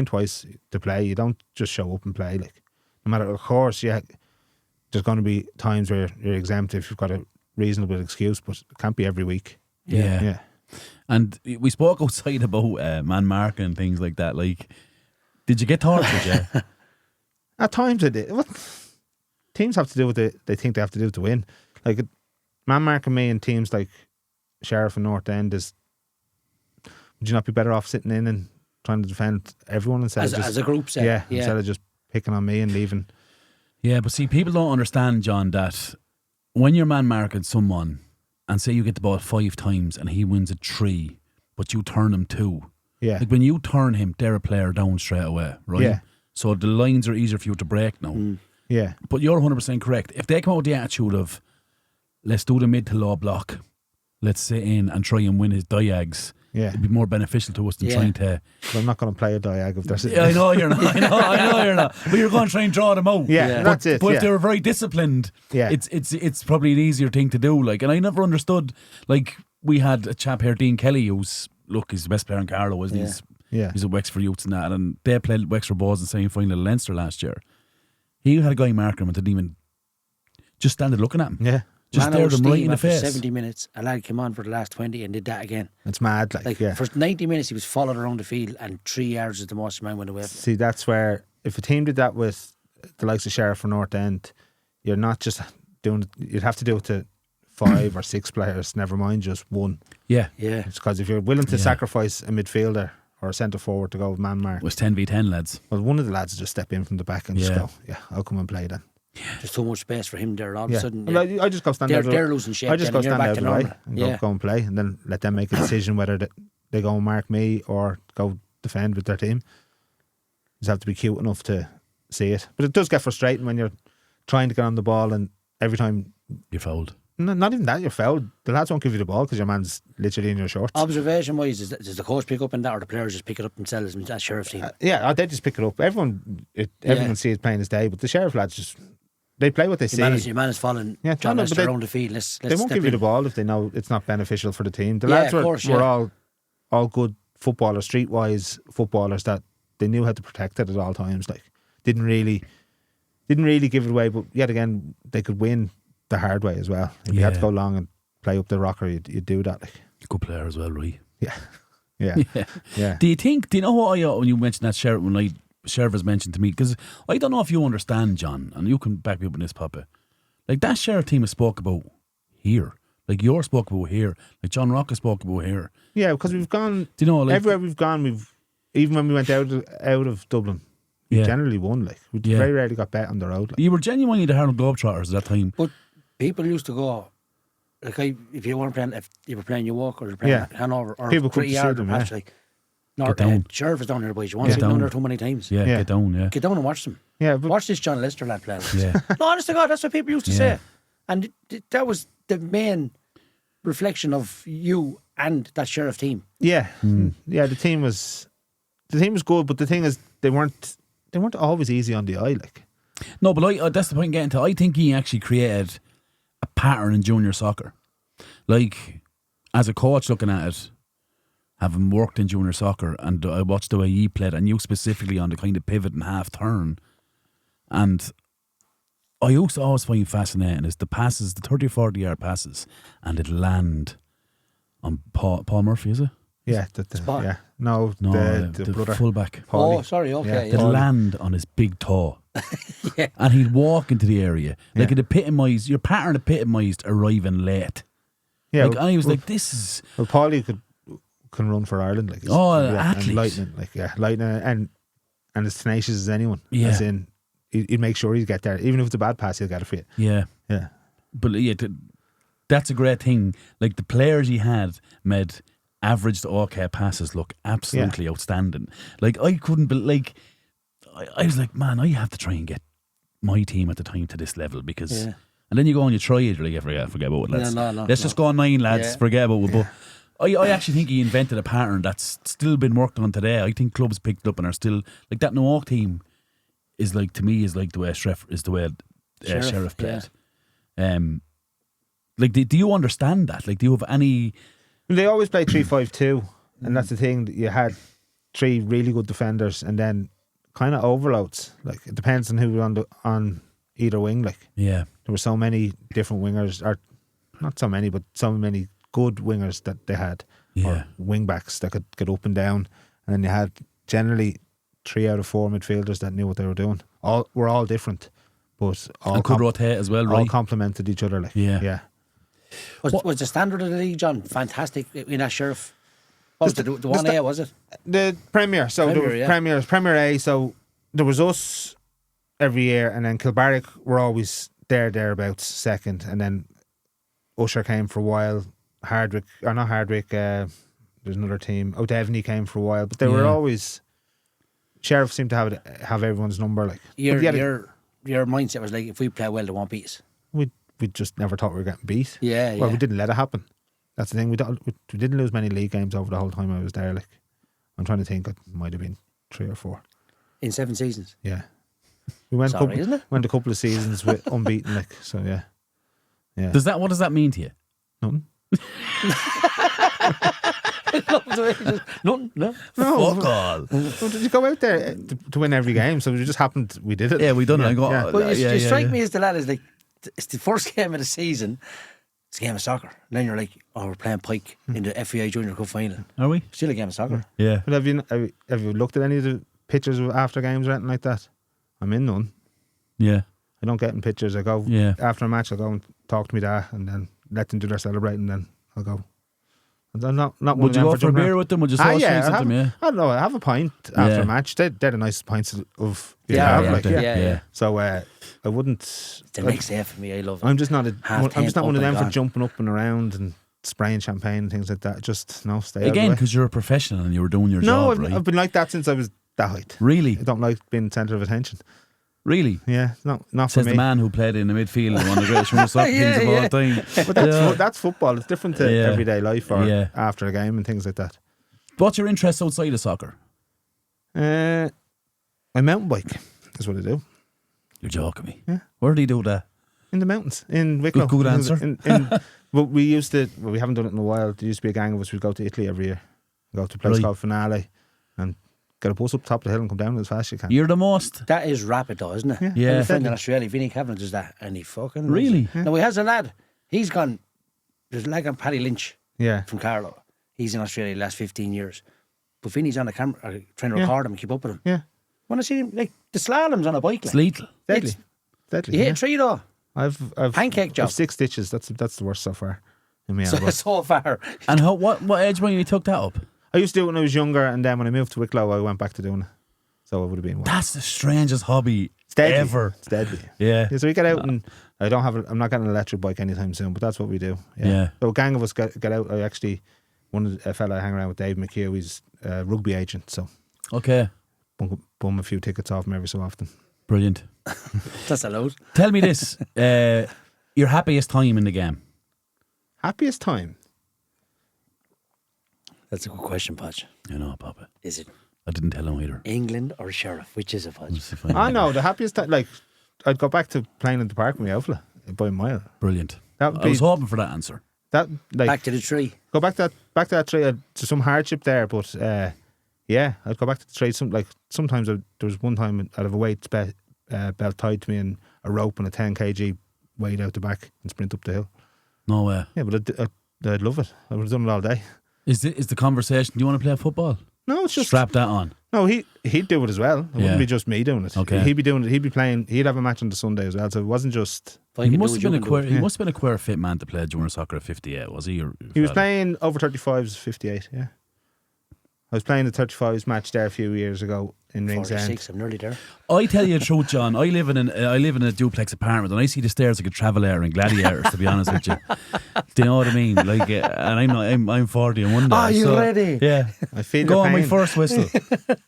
twice to play. You don't just show up and play. Like, no matter, of course, there's going to be times where you're exempt if you've got a reasonable excuse, but it can't be every week. Yeah. And we spoke outside about man marking and things like that. Like, did you get tortured? Yeah. At times I did. What teams have to do what they think they have to do to win. Like, man marking me in teams like Sheriff and North End is. Would you not be better off sitting in and trying to defend everyone instead of just, as a group set? Yeah, instead of just picking on me and leaving. Yeah, but see, people don't understand, John, that when you're man marking someone and say you get the ball 5 times and he wins it 3, but you turn him 2. Yeah. Like when you turn him, they're a player down straight away, right? Yeah. So the lines are easier for you to break now. Yeah. But you're 100% correct. If they come out with the attitude of, let's do the mid to low block, let's sit in and try and win his diags, Yeah. it'd be more beneficial to us than trying to... Well, I'm not going to play a diag if they're sitting. Yeah, I know you're not. I know you're not. But you're going to try and draw them out. Yeah, that's it. But if they were very disciplined, it's probably an easier thing to do. Like, and I never understood. Like, we had a chap here, Dean Kelly, he's the best player in Carlow, isn't he? He's at Wexford Youths and that, and they played Wexford Boys in semi-final of Leinster last year. He had a guy marking him and didn't even just stand looking at him. Yeah. Just stared him right in the face. 70 minutes, a lad came on for the last 20 and did that again. It's mad. For 90 minutes, he was followed around the field, and 3 yards is the most man went away. See, that's where, if a team did that with the likes of Sheriff or North End, you're not just doing it, you'd have to do it to 5 or 6 players, never mind just one. Yeah. It's because if you're willing to sacrifice a midfielder or a centre forward to go man mark, it was 10v10 lads. Well, one of the lads would just step in from the back and just go, I'll come and play then. There's too much space for him there. All of a sudden, well, I just go stand out. They're losing shape. I just go stand out normal. and go and play, and then let them make a decision whether they go and mark me or go defend with their team. You just have to be cute enough to see it. But it does get frustrating when you're trying to get on the ball and every time you're fouled. No, not even that, you're fouled. The lads won't give you the ball because your man's literally in your shorts. Observation wise, does the coach pick up in that, or the players just pick it up themselves in that Sheriff team? They just pick it up. Everyone sees it playing his day, but the Sheriff lads just, they play what they see. Your man is following John Lester around the field. They won't give you the ball if they know it's not beneficial for the team. The lads were all good footballers, streetwise footballers that they knew how to protect it at all times. Like, didn't really give it away, but yet again they could win the hard way as well. If you had to go long and play up the rocker, you'd do that. Like. Good player as well, right? Yeah. Do you know what when you mentioned that Sheriff, when Sheriff has mentioned to me, because I don't know if you understand, John, and you can back me up on this, Papa. Like, that Sheriff team is spoke about here. Like, you're spoke about here. Like, John Rock has spoke about here. Yeah, because we've gone, do you know, like, everywhere we've gone, even when we went out of Dublin, we generally won. Like, we very rarely got bet on the road. Like. You were genuinely the Harlem Globetrotters at that time. But people used to go, like, if you weren't playing, if you were playing York or you were playing Hanover or people could see them. Like, Sheriff is down here, boys. You won't see them down there too many times. Get down. Get down and watch them. Yeah, but watch this John Lester lad play. Yeah. No, honest to God, that's what people used to say, and that was the main reflection of you and that Sheriff team. Yeah, the team was good, but the thing is, they weren't always easy on the eye. Like, no, but that's the point I'm getting to. I think he actually created a pattern in junior soccer. Like, as a coach looking at it, having worked in junior soccer, and I watched the way he played, and you specifically on the kind of pivot and half turn, and I used to always find fascinating is the passes, the 30 or 40 yard passes, and it land on Paul Murphy, is it? Yeah, Spot. No, the brother, fullback. Paulie. Oh, sorry, okay. It'd land on his big toe. And he'd walk into the area. Like, it epitomised, your pattern epitomised arriving late. Yeah, like, I was like, this is... Well, Paulie can run for Ireland. Like, athlete. And lightning, and as tenacious as anyone. Yeah. As in, he'd make sure he'd get there. Even if it's a bad pass, he'll get it for you. Yeah. Yeah. But that's a great thing. Like, the players he had made average to okay passes look absolutely outstanding. Like, I couldn't I was like, man, I have to try and get my team at the time to this level, because and then you go and you try it, you're like, forget about it, let's just go on 9 lads, forget about it. But I actually think he invented a pattern that's still been worked on today. I think clubs picked it up and are still, like, that Newark team is like, to me, is like the way Sheriff played. Like, do you understand that? Like, do you have any... They always play 3-5-2, and that's the thing, that you had 3 really good defenders and then kind of overloads. Like, it depends on who was on either wing. Like, there were so many different wingers, or not so many, but so many good wingers that they had, or wing backs that could get up and down, and then you had generally 3 out of 4 midfielders that knew what they were doing. Were all different, but all could rotate as well, right? All complemented each other. Like, yeah. Was the standard of the league, John, fantastic in that Sheriff? What was the 1A, was it? The Premier. So there was Premier A, so there was us every year, and then Kilbarrack were always thereabouts second, and then Usher came for a while, there's another team, O'Devney came for a while, but they were always Sheriff seemed to have everyone's number. Like Your but the mindset was like, if we play well, they won't beat us. we just never thought we were getting beat. Yeah, Well, yeah. we didn't let it happen. That's the thing. We didn't lose many league games over the whole time I was there. Like, I'm trying to think. It might have been 3 or 4. In 7 seasons. Yeah, we went Sorry, isn't it? went a couple of seasons with unbeaten. Like, so yeah. What does that mean to you? Nothing. Nothing. No. Fuck all. Well, did you go out there to win every game? So it just happened we did it. Yeah, we done it. I go, Yeah. But you strike me as the lad is like, it's the first game of the season. It's a game of soccer. And then you're like, oh, we're playing Pike in the FAI Junior Cup final. Are we? Still a game of soccer. Yeah. But have you looked at any of the pictures of after games or anything like that? I'm in none. Yeah. I don't get in pictures. I go after a match. I'll go and talk to me dad, and then let them do their celebrating. Then I'll go. I'm not one Would of you them go for for a jumping beer around. with them? Would you sausage them? Yeah. I don't know. I have a pint after a match. They're the nicest pints of you Yeah, have. yeah, Like, yeah. So I wouldn't. It's the next day for me. I love it. I'm just not Half I'm just not 10 one of up them and for gone. jumping up and around and spraying champagne and things like that. Just no, stay out Again, of the way. because you're a professional and you were doing your No, job, right? I've been like that since I was that height. Really? I don't like being centre of attention. Really? Yeah, not for Says me. the man who played in the midfield and one of the greatest Junior soccer teams of all time. But that's football. It's different to Yeah. everyday life or Yeah. after a game and things like that. What's your interest outside of soccer? I mountain bike is what I do. You're joking me. Yeah. Where do you do that? In the mountains, in Wicklow. Good answer. Well, we haven't done it in a while. There used to be a gang of us. We'd go to Italy every year. Go to a place Right. called Finale and get a bus up top of the hill and come down as fast as you can. You're the most. That is rapid though, isn't it? Yeah. Yeah. I have a friend in Australia, Vinny Kavanagh, does that, and he fucking loves Really? it. No, he has a lad. He's gone. There's a lad called Paddy Lynch Yeah. from Carlow. He's in Australia the last 15 years. But Vinny's on the camera, trying to record him and keep up with him. Yeah. When I see him, like the slalom's on a bike. It's Like. lethal. Deadly. It's- Deadly. You hit yeah. a tree though. I've Pancake job. I've 6 stitches. That's the worst so far. In my So, elbow. so far. And what age when you took that up? I used to do it when I was younger, and then when I moved to Wicklow, I went back to doing it. So it would have been That's the strangest hobby deadly. ever. It's deadly. Yeah. So we get out and I'm not getting an electric bike anytime soon, but that's what we do. Yeah. So a gang of us get out. A fella I hang around with, Dave McHugh, he's a rugby agent, so Okay. bum a few tickets off him every so often. Brilliant. That's a load. Tell me this. Your happiest time in the game? Happiest time? That's a good question, Podge. You know, Papa. Is it I didn't tell him either. England or Sheriff? Which is it, Podge? Let's see if I I know. know, the happiest time, like, I'd go back to playing in the park with my outfit by a mile. Brilliant. That would I was be, hoping for that answer. that, like, Back to the tree. go back to that tree. To some hardship there, but yeah, I'd go back to the tree. Sometimes there was one time I'd have a weight belt tied to me and a rope and a 10 kg weight out the back and sprint up the hill. No way. Yeah, but I'd love it. I would have done it all day. Is the conversation, do you want to play football? No, it's just Strap that on. no. He'd do it as well. It Yeah. wouldn't be just me doing it. Okay. He'd be doing it. He'd be playing. He'd have a match on the Sunday as well. So it wasn't just. If I He can must do have it, been you a can do queer. it. He must have been a queer fit man to play junior soccer at 58, was he? He was playing over 35s, 58. Yeah, I was playing the 35s match there a few years ago in Ringsend. 46, I'm nearly there. I tell you the truth, John. I live in a duplex apartment, and I see the stairs like a Travelair and Gladiators. To be honest with you, do you know what I mean? Like, and I'm 40 and one day. Are you so, ready? Yeah. I feel Go your on my pain. first whistle.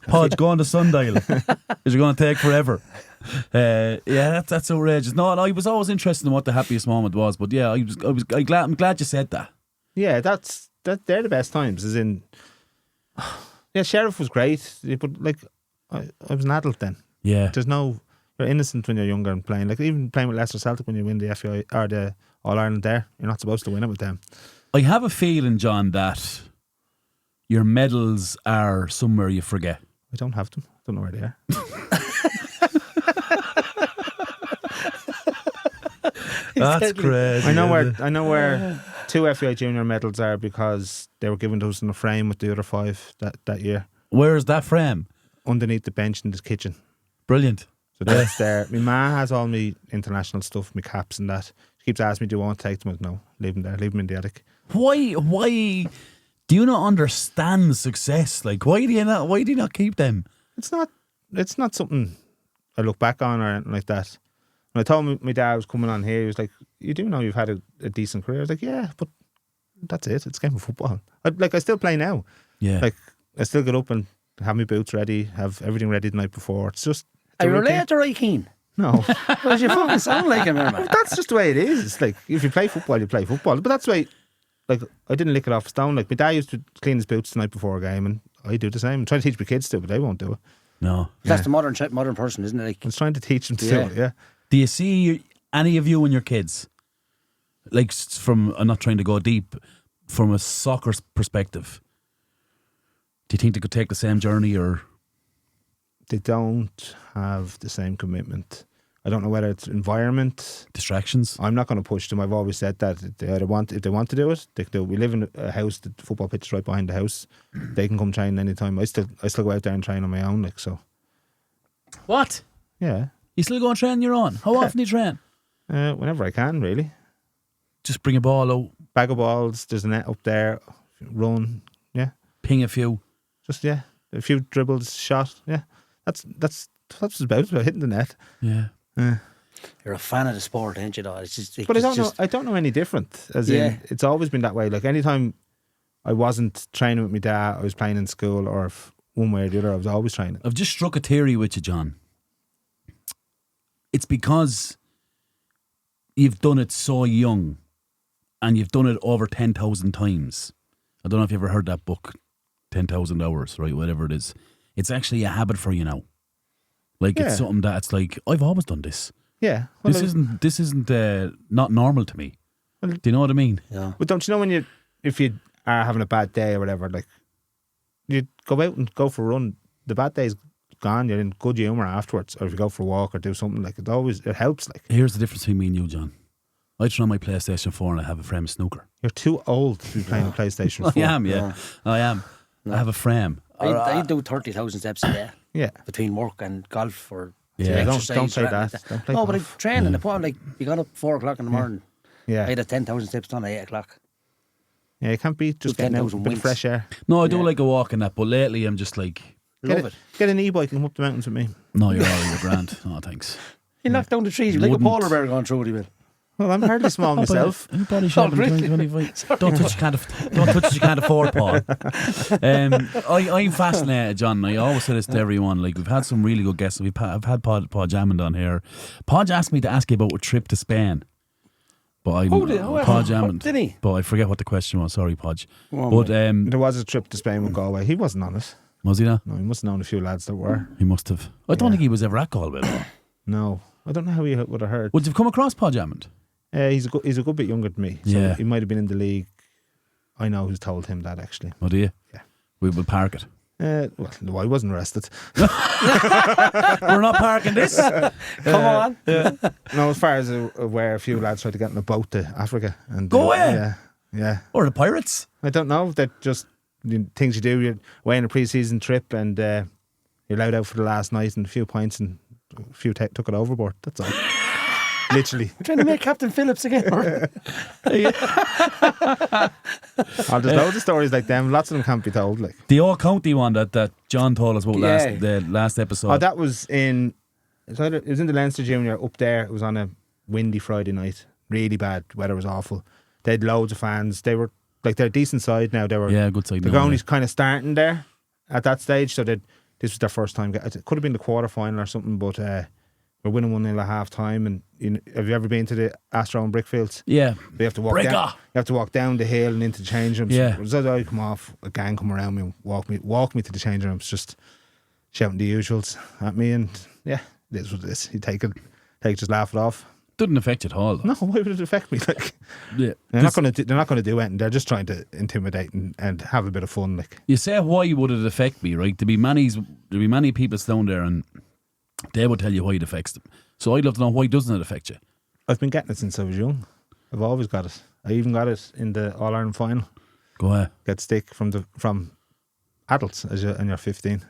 Podge, go on the sundial. Is it going to take forever? Yeah, that's outrageous. No, and I was always interested in what the happiest moment was, but yeah, I'm glad you said that. Yeah, they're the best times. As in, yeah, Sheriff was great, but like I was an adult then. Yeah. You're innocent when you're younger and playing. Like even playing with Leicester Celtic when you win the FAI or the All Ireland there, you're not supposed to win it with them. I have a feeling, John, that your medals are somewhere you forget. I don't have them. Don't know where they are. That's crazy. I know where 2 FAI Junior medals are because they were given to us in a frame with the other 5 that year Where's that frame? underneath the bench in the kitchen. Brilliant. So that's there. My ma has all my international stuff, my caps and that. She keeps asking me, do you want to take them? No, leave them there. Leave them in the attic. Why do you not understand success? Like, why do you not keep them? It's not something I look back on or anything like that. When I told my dad was coming on here, he was like, you do know you've had a decent career? I was like, yeah, but that's it. It's a game of football. I still play now. Yeah. Like, I still get up and have my boots ready, have everything ready the night before. It's just. Are you related to Roy Keane? No. Well, you fucking sound like him, man. That's just the way it is. It's like, if you play football, you play football. But that's the way, like, I didn't lick it off a stone. Like, my dad used to clean his boots the night before a game, and I do the same. I'm trying to teach my kids to, but they won't do it. No. That's the modern person, isn't it? Like, I was trying to teach them to do it, yeah. Do you see any of you and your kids, like, from, I'm not trying to go deep, from a soccer perspective, do you think they could take the same journey, or? They don't have the same commitment. I don't know whether it's environment. Distractions? I'm not going to push them. I've always said that if they want to do it, they can do it. We live in a house, the football pitch is right behind the house. They can come train anytime. I still go out there and train on my own, like, so. What? Yeah. You still go and train on your own? How often do you train? Whenever I can, really. Just bring a ball out. Bag of balls, there's a net up there, run, yeah. Ping a few. Just, yeah, a few dribbles, shot, yeah. That's about hitting the net. Yeah. you're a fan of the sport, ain't you? Though it's just. But I don't know any different. As in, it's always been that way. Like, anytime I wasn't training with my dad, I was playing in school, or if one way or the other, I was always training. I've just struck a theory with you, John. It's because you've done it so young, and you've done it over 10,000 times. I don't know if you've ever heard that book, 10,000 Hours, right? Whatever it is. It's actually a habit for you now. Like, it's something that's like, I've always done this. Yeah. Well, this isn't not normal to me. Well, do you know what I mean? Yeah. But don't you know if you are having a bad day or whatever, like, you go out and go for a run, the bad day's gone, you're in good humour afterwards. Or if you go for a walk or do something, like, it helps. Like, here's the difference between me and you, John. I turn on my PlayStation 4 and I have a frame of snooker. You're too old to be playing a PlayStation 4. I am, yeah. I am. No. I have a frame. I do 30,000 steps a day. Yeah. Between work and golf or don't play that. Don't play no, golf. but I train in the pond. Like, you got up 4 o'clock in the morning. Yeah. I had 10,000 steps done at 8 o'clock. Yeah, you can't be just getting out a bit of fresh air. No, I do like a walk in that, but lately I'm just like, love it. Get an e-bike and come up the mountains with me. No, you're grand. Oh, thanks. You knock down the trees. You're like a polar bear going through, you will. Well, I'm hardly small myself. Body shape in 2025. Don't touch you can't afford, Paul. I'm fascinated, John. I always say this to everyone. Like, we've had some really good guests. I've had Pod Jammond on here. Pod asked me to ask you about a trip to Spain. But Pod Jammond. Did he? But I forget what the question was. Sorry, Podge. But there was a trip to Spain with Galway. He wasn't on it. Was he not? No, he must have known a few lads that were. He must have. I don't think he was ever at Galway. No, I don't know how he would have heard. Would you have come across Pod Jammond? He's a good bit younger than me, so he might have been in the league. I know who's told him that, actually. Oh, do you? Yeah. We will park it. Well, no, I wasn't arrested. We're not parking this. Come on. Yeah. No, as far as aware, a few lads tried to get on a boat to Africa. And go away. Yeah. Or the pirates. I don't know. That just things you do. You're away on a pre-season trip and you're allowed out for the last night and a few pints and a few took it overboard. That's all. Literally. Trying to make Captain Phillips again. There's loads of stories like them. Lots of them can't be told. Like the All County one that John told us about the last episode. Oh, that was in. It was in the Leinster Junior up there. It was on a windy Friday night. Really bad. Weather was awful. They had loads of fans. They were like, they're a decent side now. They were good side. They're only kind of starting there at that stage. So this was their first time. It could have been the quarter final or something, but we're winning 1-0 at half time. And have you ever been to the Astro and Brickfields? Yeah. You have to walk down. You have to walk down the hill and into the change rooms. Yeah. So I come off, a gang come around me and walk me to the change rooms, just shouting the usuals at me. And yeah, it is what it is. You take it, just laugh it off. Didn't affect you at all, though. No, why would it affect me? Like, yeah, they're not going to do anything. They're just trying to intimidate and have a bit of fun. Like, you say, why would it affect me? Right? There'd be many people down there, and they would tell you why it affects them. So I'd love to know, why doesn't it affect you? I've been getting it since I was young. I've always got it. I even got it in the All Ireland final. Go ahead. Get stick from adults as you're 15.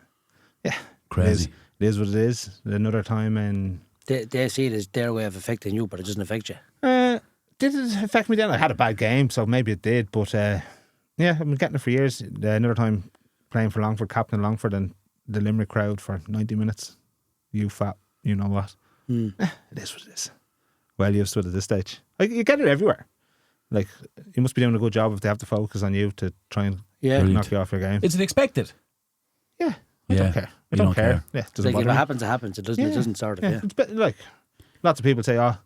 Yeah, crazy. It is what it is. Another time and. They see it as their way of affecting you, but it doesn't affect you. Did it affect me then? I had a bad game, so maybe it did. But yeah, I've been getting it for years. Another time playing for Longford, captain Longford, and the Limerick crowd for 90 minutes. You fat, you know what? It is what it is. Well used to it at this stage. Like, you get it everywhere. Like, you must be doing a good job if they have to focus on you to try and knock you off your game. Is it expected? Yeah. I don't care. I You don't care. Yeah, it It's doesn't like if bother it me. happens, it happens. It doesn't sort of. Yeah, Yeah. it's like lots of people say, "Oh,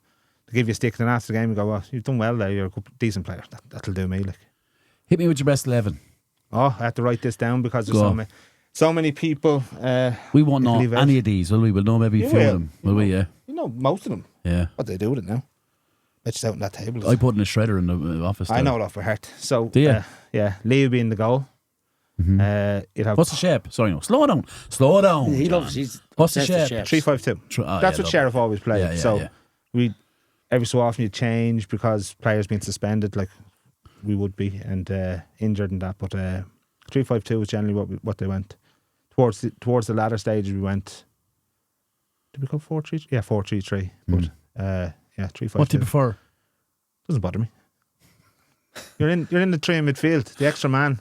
they give you a stick and after the game, you go, well, you've done well there. You're a decent player. That'll do me." Like, Hit me with your best 11. oh, I had to write this down because there's so many people. We won't you can know leave out. any of these, will we? We'll know maybe a few of them, will we? Yeah. You know most of them. Yeah. What do they do with it now? It's just out on that table. I put in a shredder in the office. I there. know it off by heart. So, Do you? yeah, Lee would be in the goal. You'd have What's the shape? Sorry, no. Slow down. Slow down. He John. loves. He's What's the obsessed shape? with 3-5-2. That's what Sheriff always played. Yeah, yeah, so yeah. we every so often you change because players being suspended, like we would be, and injured and that. But 3-5-2 was generally what they went towards the latter stages. We went. Did we go 4-3? Yeah, 4-3-3. But yeah, 3-5-2. What do you prefer? Doesn't bother me. You're in the three in midfield, the extra man.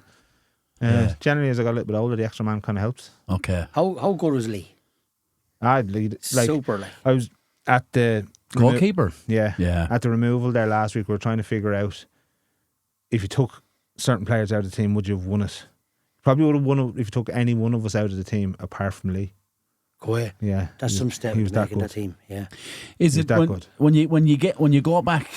Generally, as I got a little bit older, the extra man kind of helps. Okay. How good was Lee? I'd lead like Super. Like I was at the Goalkeeper. Yeah. Yeah. At the removal there last week, we were trying to figure out if you took certain players out of the team, would you have won it? Probably would have won it if you took any one of us out of the team apart from Lee. go away. Yeah, That's some step he was that making good. that team. Yeah. Is He's it that when, good. when you go back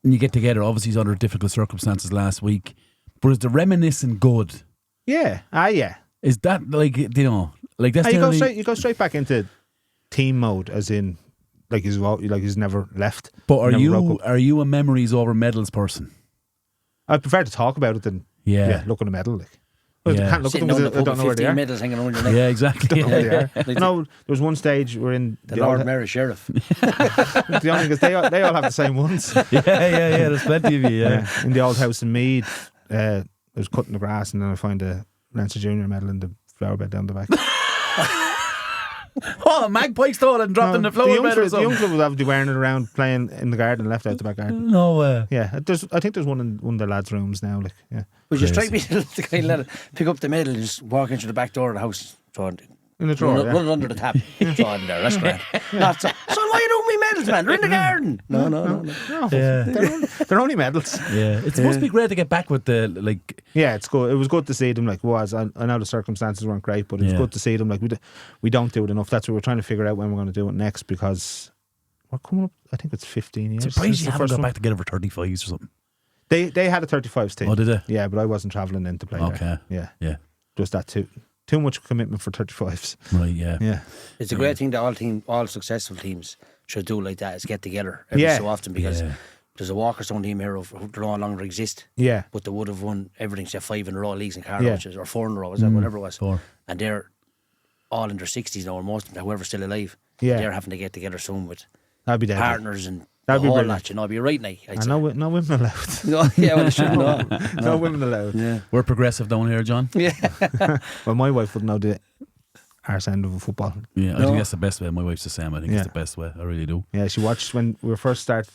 and you get together? Obviously, he's under difficult circumstances last week, but is the reminiscing good? Yeah, yeah. Is that like like that's the only, You go straight back into team mode, as in like he's never left. But are never broke up. you a memories over medals person? I prefer to talk about it than look at a medal. Like, well, Yeah. I can't look at Sitting them down the because I pub don't with know where they 15 are. medals hanging around your neck. Yeah, exactly. Don't know where they are. Like No, there was one stage we're in the Lord Mayor Sheriff. the only thing is they all have the same ones. yeah. There's plenty of you. Yeah. In the old house in Meath, I was cutting the grass and then I find a Leinster Junior medal in the flower bed down the back. Oh, a magpie stole it and dropped in the flower bed or The something. young club was obviously wearing it around, playing in the garden, left out the back garden. No way. Yeah, I think there's one in one of the lads' rooms now. Like, yeah, Would you strike me the guy let it pick up the medal and just walk into the back door of the house, throw it, in the drawer. run it under the tap, throw it in there. That's great. Not so, son, why are you doing me medals, man? They're in the garden. No. No, Yeah. they're only medals. Yeah, it must be great to get back with the like. Yeah, it's good. It was good to see them. Like, I know the circumstances weren't great, but it was good to see them. Like, we don't do it enough. That's what we're trying to figure out when we're going to do it next, because we're coming up. I think it's 15 years. Surprised since you the haven't first got one. back together for 35s or something. They had a 35s team. Oh, did they? Yeah, but I wasn't travelling in to play Okay. there. Yeah. Just that too much commitment for 35s. Right. Yeah. Yeah. It's a great thing that all successful teams should do like that, is get together every Yeah. so often, because Yeah. there's a Walkerstone team here who no longer exist, Yeah. but they would have won everything, say 5 in a row leagues in Carlow, Yeah. or 4 in a row, whatever it was. 4. And they're all in their 60s now, or most of them, whoever's still alive. Yeah. They're having to get together soon with That'd be deadly. partners and That'd be the whole brilliant. lot, It'd be right now. I'd And say. no women allowed. No, yeah, well, it shouldn't. No. No women allowed. Yeah. We're progressive down here, John. Yeah. Well, my wife wouldn't know the arse end of a football. Yeah, I No. think that's the best way. My wife's the same. I think Yeah. it's the best way. I really do. Yeah, she watched when we were first started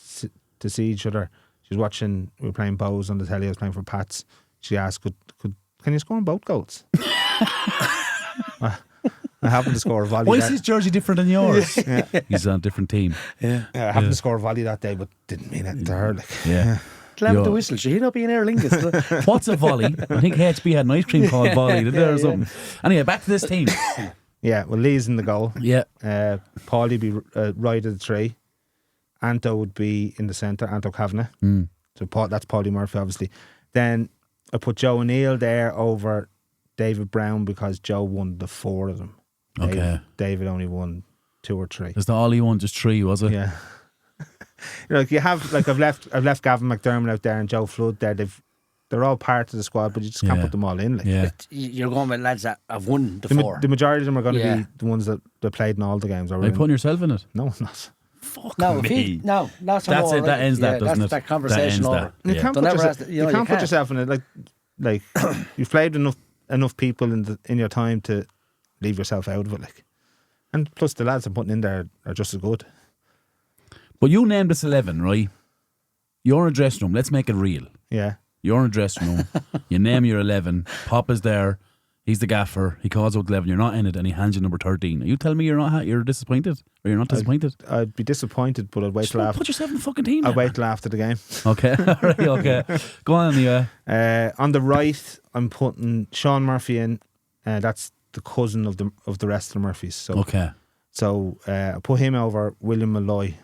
to see each other. She was watching. We were playing Bows on the telly. I was playing for Pats. She asked, "Can you score on both goals?" I happened to score a volley. Why is his jersey different than yours? Yeah. He's on a different team. Yeah. I happened to score a volley that day, but didn't mean it to her. Like, Yeah. Clam Yo. the whistle. Should he not be in Aer Lingus? What's a volley? I think HB had an ice cream called volley, did there or something? Anyway, back to this team. yeah. Well, Lee's in the goal. Yeah. Paulie be right of the tree. Anto would be in the centre. Anto Kavanagh. So that's Paulie Murphy, obviously. Then I put Joe O'Neill there over David Brown because Joe won the 4 of them. Okay. David only won 2 or 3. Is the Ollie one just 3, was it? Yeah. You have I've left Gavin McDermott out there and Joe Flood there. They're all part of the squad, but you just can't Yeah. put them all in. Like. Yeah. You're going with lads that have won the 4. The majority of them are going to Yeah. be the ones that played in all the games. Are you putting yourself in it? No, it's not. Fuck No, me. that's That's it. That ends that, doesn't it? That conversation ends over. that. You Yeah. can't, Don't put, ever yourself, ask the- you you can't put can't. yourself in it. Like you've played enough people in your time to leave yourself out of it. Like, and plus the lads I'm putting in there are just as good. But you named this 11, right? You're in a dressing room. Let's make it real. Yeah. You're in a dressing room. You name your 11. Pop is there. He's the gaffer. He calls out 11. You're not in it, and he hands you number 13. Are you telling me you're disappointed, or you're not disappointed? I'd be disappointed, but I'd wait Just till after. put yourself in the fucking team. I'll then. wait till after the game. Okay, all right, okay. Go on, anyway. On the right, I'm putting Sean Murphy in. That's the cousin of the rest of the Murphys. So Okay. So I put him over William Malloy.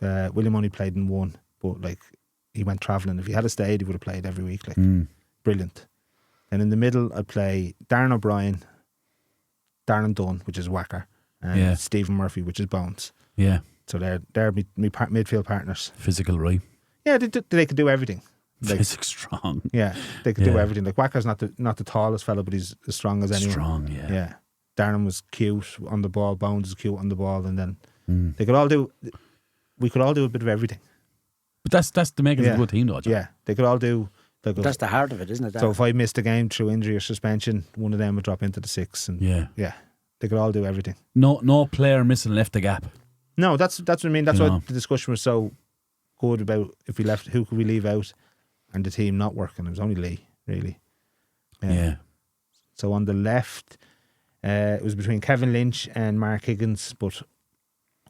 William only played in one, but like he went travelling. If he had stayed, he would have played every week. Like brilliant. And in the middle, I'd play Darren O'Brien, Darren Dunn, which is Whacker, and Stephen Murphy, which is Bones. Yeah. So they're my midfield partners. Physical, right? Yeah, they could do everything. Like, Physics strong. Yeah, they could do everything. Like Whacker's not the tallest fella, but he's as strong as anyone. Strong, yeah. Yeah. Darren was cute on the ball. Bones was cute on the ball, and then they could all do. We could all do a bit of everything. But that's the making of a good team, though. John. Yeah, they could all do. That's the heart of it, isn't it? So if I missed a game through injury or suspension, one of them would drop into the 6, and they could all do everything. No player missing left the gap. No, that's what I mean. That's why the discussion was so good about if we left, who could we leave out, and the team not working. It was only Lee, really. Yeah. So on the left, it was between Kevin Lynch and Mark Higgins, but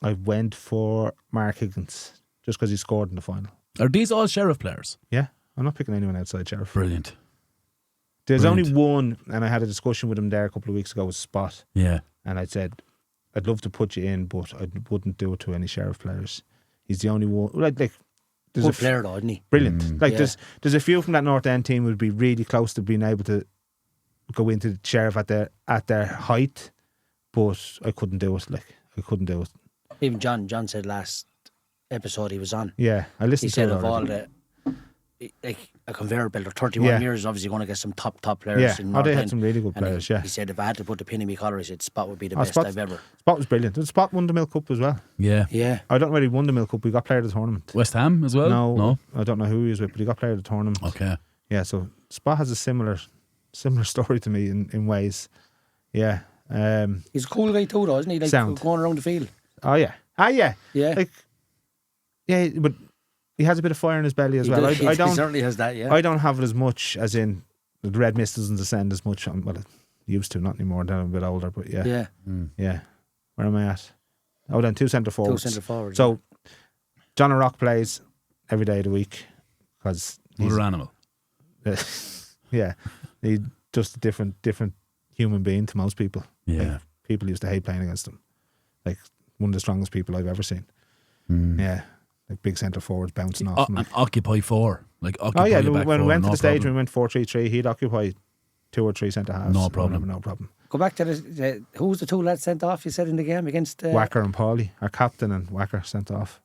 I went for Mark Higgins just because he scored in the final. Are these all Sheriff players? Yeah, I'm not picking anyone outside Sheriff. Brilliant. There's only one, and I had a discussion with him there a couple of weeks ago, was Spot. Yeah. And I said, I'd love to put you in, but I wouldn't do it to any Sheriff players. He's the only one. Like there's good player though, isn't he? Brilliant. There's a few from that North End team who would be really close to being able to go into the Sheriff at their height, but I couldn't do it. Like I couldn't do it. Even John said last episode he was on. Yeah, I listened to it. He said of all the like a conveyor belt of 31 years is obviously going to get some top players. Yeah, they had some really good players. He said if I had to put the pin in my collar, he said Spot would be the best I've ever. Spot was brilliant. Spot won the Milk Cup as well. Yeah. I don't know whether he won the Milk Cup. He got player of the tournament. West Ham as well. No, I don't know who he was with, but he got player of the tournament. Okay. Yeah, so Spot has a similar story to me in ways. Yeah. He's a cool guy too, though, isn't he? Like going around the field. Oh yeah. Yeah. Like, yeah, but he has a bit of fire in his belly as well. He certainly has that, yeah. I don't have it as much, as in the red mist doesn't descend as much. Well, it used to, not anymore. Then I'm a bit older, but yeah. Yeah. Where am I at? Oh, then two centre forwards. So John O'Rourke plays every day of the week because he's an animal. Yeah, he's just a different human being to most people. Yeah, like, people used to hate playing against him. Like one of the strongest people I've ever seen. Yeah. Like big centre forwards bouncing off. And occupy 4. Like occupy when we went to the stage, when we went 4-3-3, he'd occupy 2 or 3 centre halves. No problem. No problem. Go back to who was the 2 lads sent off? You said in the game against Whacker and Paulie, our captain and Whacker sent off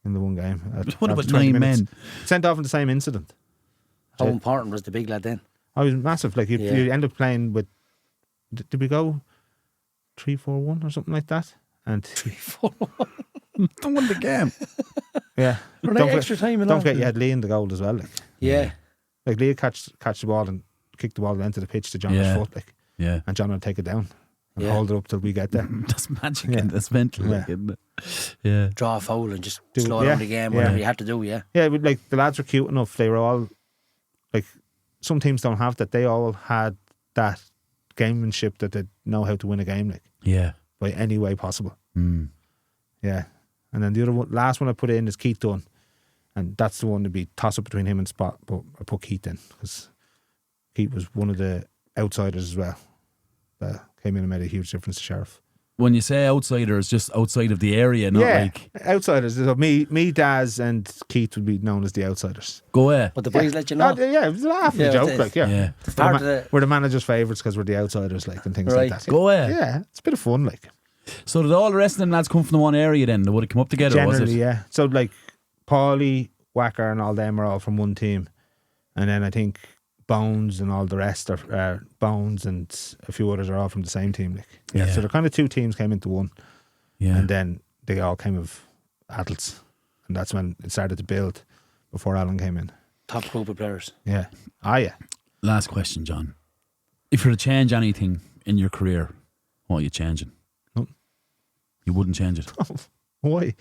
in the one game. What about 9 men sent off in the same incident? How important was the big lad then? Oh, he was massive. Like you end up playing with. Did we go 3-4-1 or something like that? And 3-4-1. Don't win the game. Yeah. Extra time. Don't forget you had Lee in the goal as well. Like. Yeah. Like Lee would catch the ball and kick the ball into the pitch to John's foot. Like. Yeah. And John would take it down and hold it up till we get there. That's magic and that's mental. Like, isn't it? Yeah. Draw a foul and just slow down the game, whatever you had to do, yeah. Yeah, but like the lads were cute enough. They were all like, some teams don't have that. They all had that gamemanship that they know how to win a game, like. Yeah. By any way possible. Yeah. And then the other one, last one I put in is Keith Dunn. And that's the one to be toss up between him and Spot. But I put Keith in because Keith was one of the outsiders as well that came in and made a huge difference to Sheriff. When you say outsiders, just outside of the area, not like outsiders. So me, Daz, and Keith would be known as the outsiders. Go away. But the boys let you know. Yeah, it was a laughing joke, like We're the manager's favourites because we're the outsiders, like, and things like that. Go away. Yeah, it's a bit of fun, like. So did all the rest of them lads come from the one area then? They would have come up together, generally, was it? Yeah. So like Paulie, Whacker, and all them are all from one team, and then I think Bones and all the rest are Bones and a few others are all from the same team. Like, yeah. So the kind of 2 teams came into one, and then they all came of adults, and that's when it started to build. Before Alan came in, top group of players. Yeah. Last question, John. If you were to change anything in your career, what are you changing? You wouldn't change it. Why?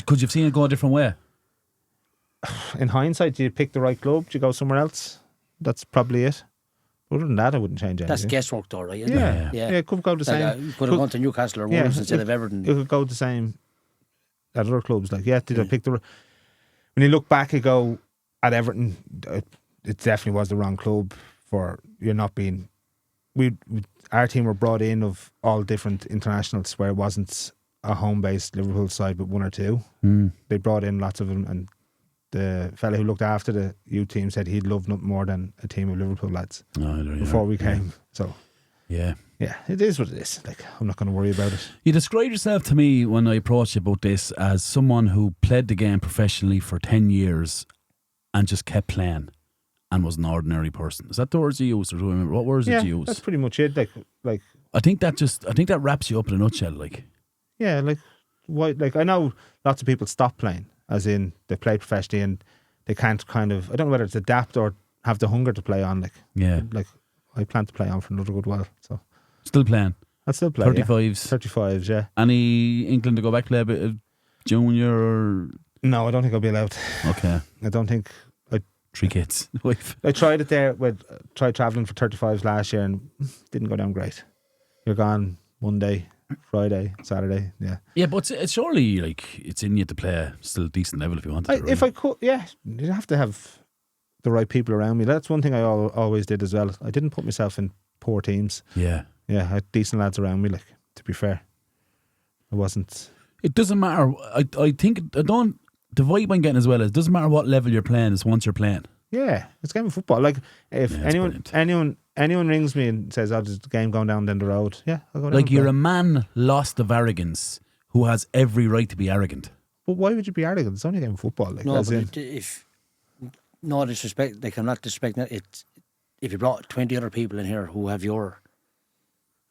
Could you've seen it go a different way? In hindsight, do you pick the right club? Do you go somewhere else? That's probably it. Other than that, I wouldn't change anything. That's guesswork though, right? Isn't it? Yeah. It could go the same. You could have gone to Newcastle or Wolves instead of Everton. It could go the same at other clubs. Like, did I pick the... When you look back, you go, at Everton, it definitely was the wrong club for you not being our team were brought in of all different internationals, where it wasn't a home-based Liverpool side but one or two. They brought in lots of them, and the fella who looked after the youth team said he'd love nothing more than a team of Liverpool lads before we came. So yeah, it is what it is. Like, I'm not going to worry about it. You described yourself to me when I approached you about this as someone who played the game professionally for 10 years and just kept playing and was an ordinary person. Is that the words you used, or do I remember? What words did you use? That's pretty much it. Like I think that wraps you up in a nutshell. Like, yeah, like why? Like, I know lots of people stop playing, as in they play professionally and they can't kind of, I don't know whether it's adapt or have the hunger to play on. Like, like I plan to play on for another good while. So still playing. I still play. 35s. 35s, yeah. Any inkling to go back to play a bit of junior? Or? No, I don't think I'll be allowed. Okay. I don't think. 3 kids. I tried it there. Tried travelling for 35s last year and didn't go down great. You're gone Monday, Friday, Saturday. Yeah. Yeah, but it's surely like it's in you to play still a decent level if you wanted to. Right? If I could, yeah, you have to have the right people around me. That's one thing I always did as well. I didn't put myself in poor teams. Yeah. Yeah, I had decent lads around me, like, to be fair. I wasn't. It doesn't matter. I think, the vibe I'm getting as well is it doesn't matter what level you're playing, it's once you're playing. Yeah, it's a game of football. Like, if anyone rings me and says, "Oh, there's a game going down the road," yeah, I'll go down. Like, you're a man lost of arrogance who has every right to be arrogant. But why would you be arrogant? It's only a game of football. Like, no, but if no disrespect, like, I'm not disrespecting it. It's, if you brought 20 other people in here who have your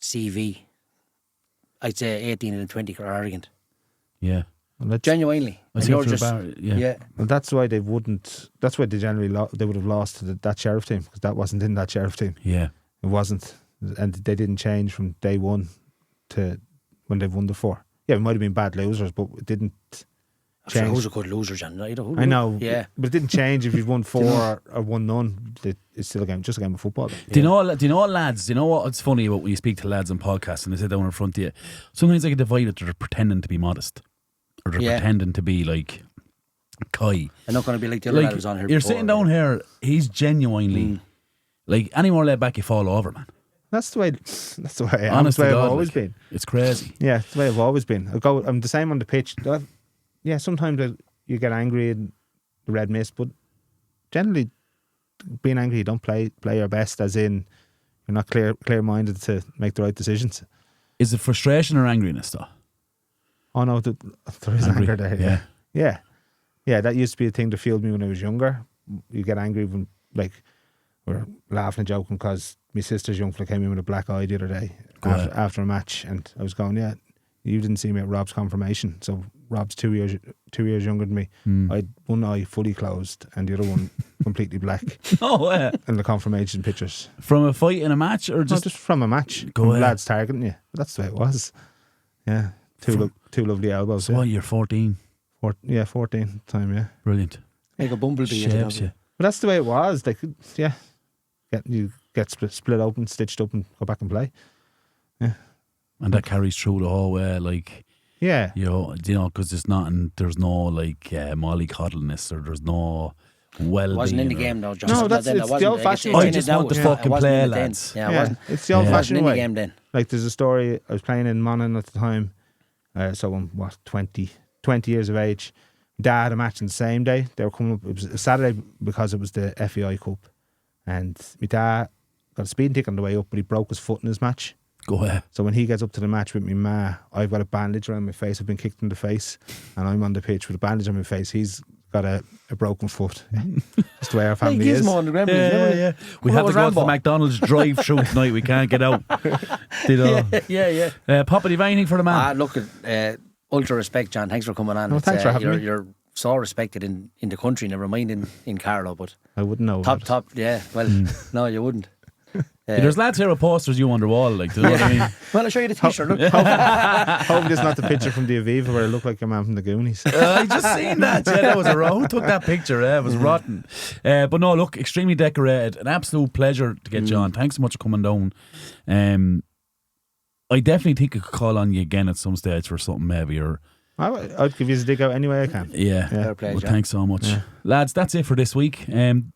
CV, I'd say 18 and 20 are arrogant. Yeah. Well, genuinely. You're just, yeah. Well, that's why they wouldn't. That's why they generally they would have lost to that Sheriff team, because that wasn't in that Sheriff team. Yeah, it wasn't, and they didn't change from day one to when they've won the 4. Yeah, it might have been bad losers, but it didn't change. Who's a good loser, John? I know. Yeah, but it didn't change if you've won 4 or won none. It's still a game, just a game of football. Do you know, lads? Do you know what's funny about when you speak to lads on podcasts and they sit down in front of you? Sometimes I get divided that they're pretending to be modest. Or they're pretending to be like Kai. They're not going to be like the other lads on here. You're sitting down here, he's genuinely like, any more laid back you fall over, man. That's the way I am. That's the way I've always been. It's crazy. Yeah, it's the way I've always been. I'm the same on the pitch. Yeah, sometimes you get angry and the red mist, but generally being angry, you don't play your best, as in you're not clear minded to make the right decisions. Is it frustration or angriness though? Oh no, there is anger there. Yeah. That used to be a thing that fueled me when I was younger. You get angry when, like, we're laughing and joking because my sister's young fella came in with a black eye the other day after a match, and I was going, "Yeah, you didn't see me at Rob's confirmation." So Rob's 2 years younger than me. I had one eye fully closed and the other one completely black. Oh, yeah. In the confirmation pictures. From a fight in a match, or just from a match? Lads targeting you. That's the way it was. Yeah. Two lovely elbows. So what, you're 14? 14 time, yeah. Brilliant. Like a bumblebee. Shapes you. But that's the way it was. Like, yeah. You get split open, stitched up and go back and play. Yeah. And that carries through the whole way, like... Yeah. You know, because there's no, like, mollycoddleness, or there's no... Well, it wasn't in the game though, John. No, it's the old fashioned way. I just want to fucking play, lads. Yeah, it's the old fashioned way. In the game then. Like, there's a story, I was playing in Monaghan at the time, so I'm 20 years of age. Dad had a match on the same day. They were coming up, it was a Saturday because it was the FAI Cup, and my dad got a speeding ticket on the way up, but he broke his foot in his match. Go ahead. So when he gets up to the match with me ma, I've got a bandage around my face. I've been kicked in the face, and I'm on the pitch with a bandage on my face. He's got a broken foot. That's the way our family is. Yeah. We have to go to the McDonald's drive-through tonight. We can't get out. Yeah. Papa, do you have anything for the man? Look, ultra respect, John. Thanks for coming on. No, thanks for having me. You're so respected in the country, never mind in Carlow, but I wouldn't know. Top. Yeah. Well, no, you wouldn't. There's lads here with posters you on the wall, like, do you know what I mean? Well, I'll show you the t-shirt. Look. Hopefully it's not the picture from the Aviva where I look like a man from the Goonies. I just seen that. Yeah, that was who took that picture? It was rotten. But no, look, extremely decorated. An absolute pleasure to get you on. Thanks so much for coming down. I definitely think I could call on you again at some stage for something maybe, or I'd give you a dig out any way I can. Yeah. Well, thanks so much. Lads, that's it for this week.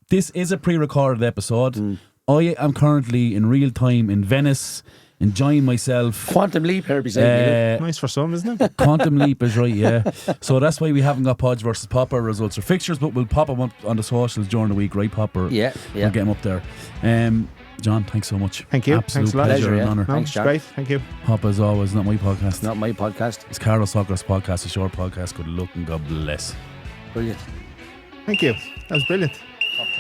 This is a pre-recorded episode. I am currently in real time in Venice, enjoying myself. Quantum leap here beside me. Nice for some, isn't it? Quantum leap is right, yeah. So that's why we haven't got Podge versus Popper results or fixtures, but we'll pop them up on the socials during the week, right, Popper? Yeah. We'll get them up there. John, thanks so much. Thank you. Absolute Thanks a lot. pleasure Pleasure, and yeah. honour. No, Thanks, it's John. great. Thank you. Papa, as always, not my podcast. Not my podcast. It's Carlos Soccer's podcast, a short podcast. Good luck and God bless. Brilliant. Thank you. That was brilliant.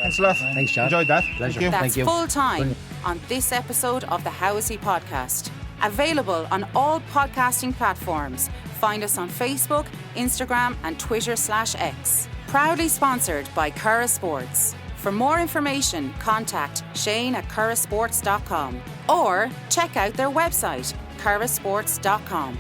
Thanks a lot. Thanks, John. Enjoyed that. Pleasure. Thank you. That's Thank you. full time Brilliant. on this episode of the How Is He podcast. Available on all podcasting platforms. Find us on Facebook, Instagram, and Twitter/X. Proudly sponsored by Curra Sports. For more information, contact Shane@currasports.com or check out their website, currasports.com.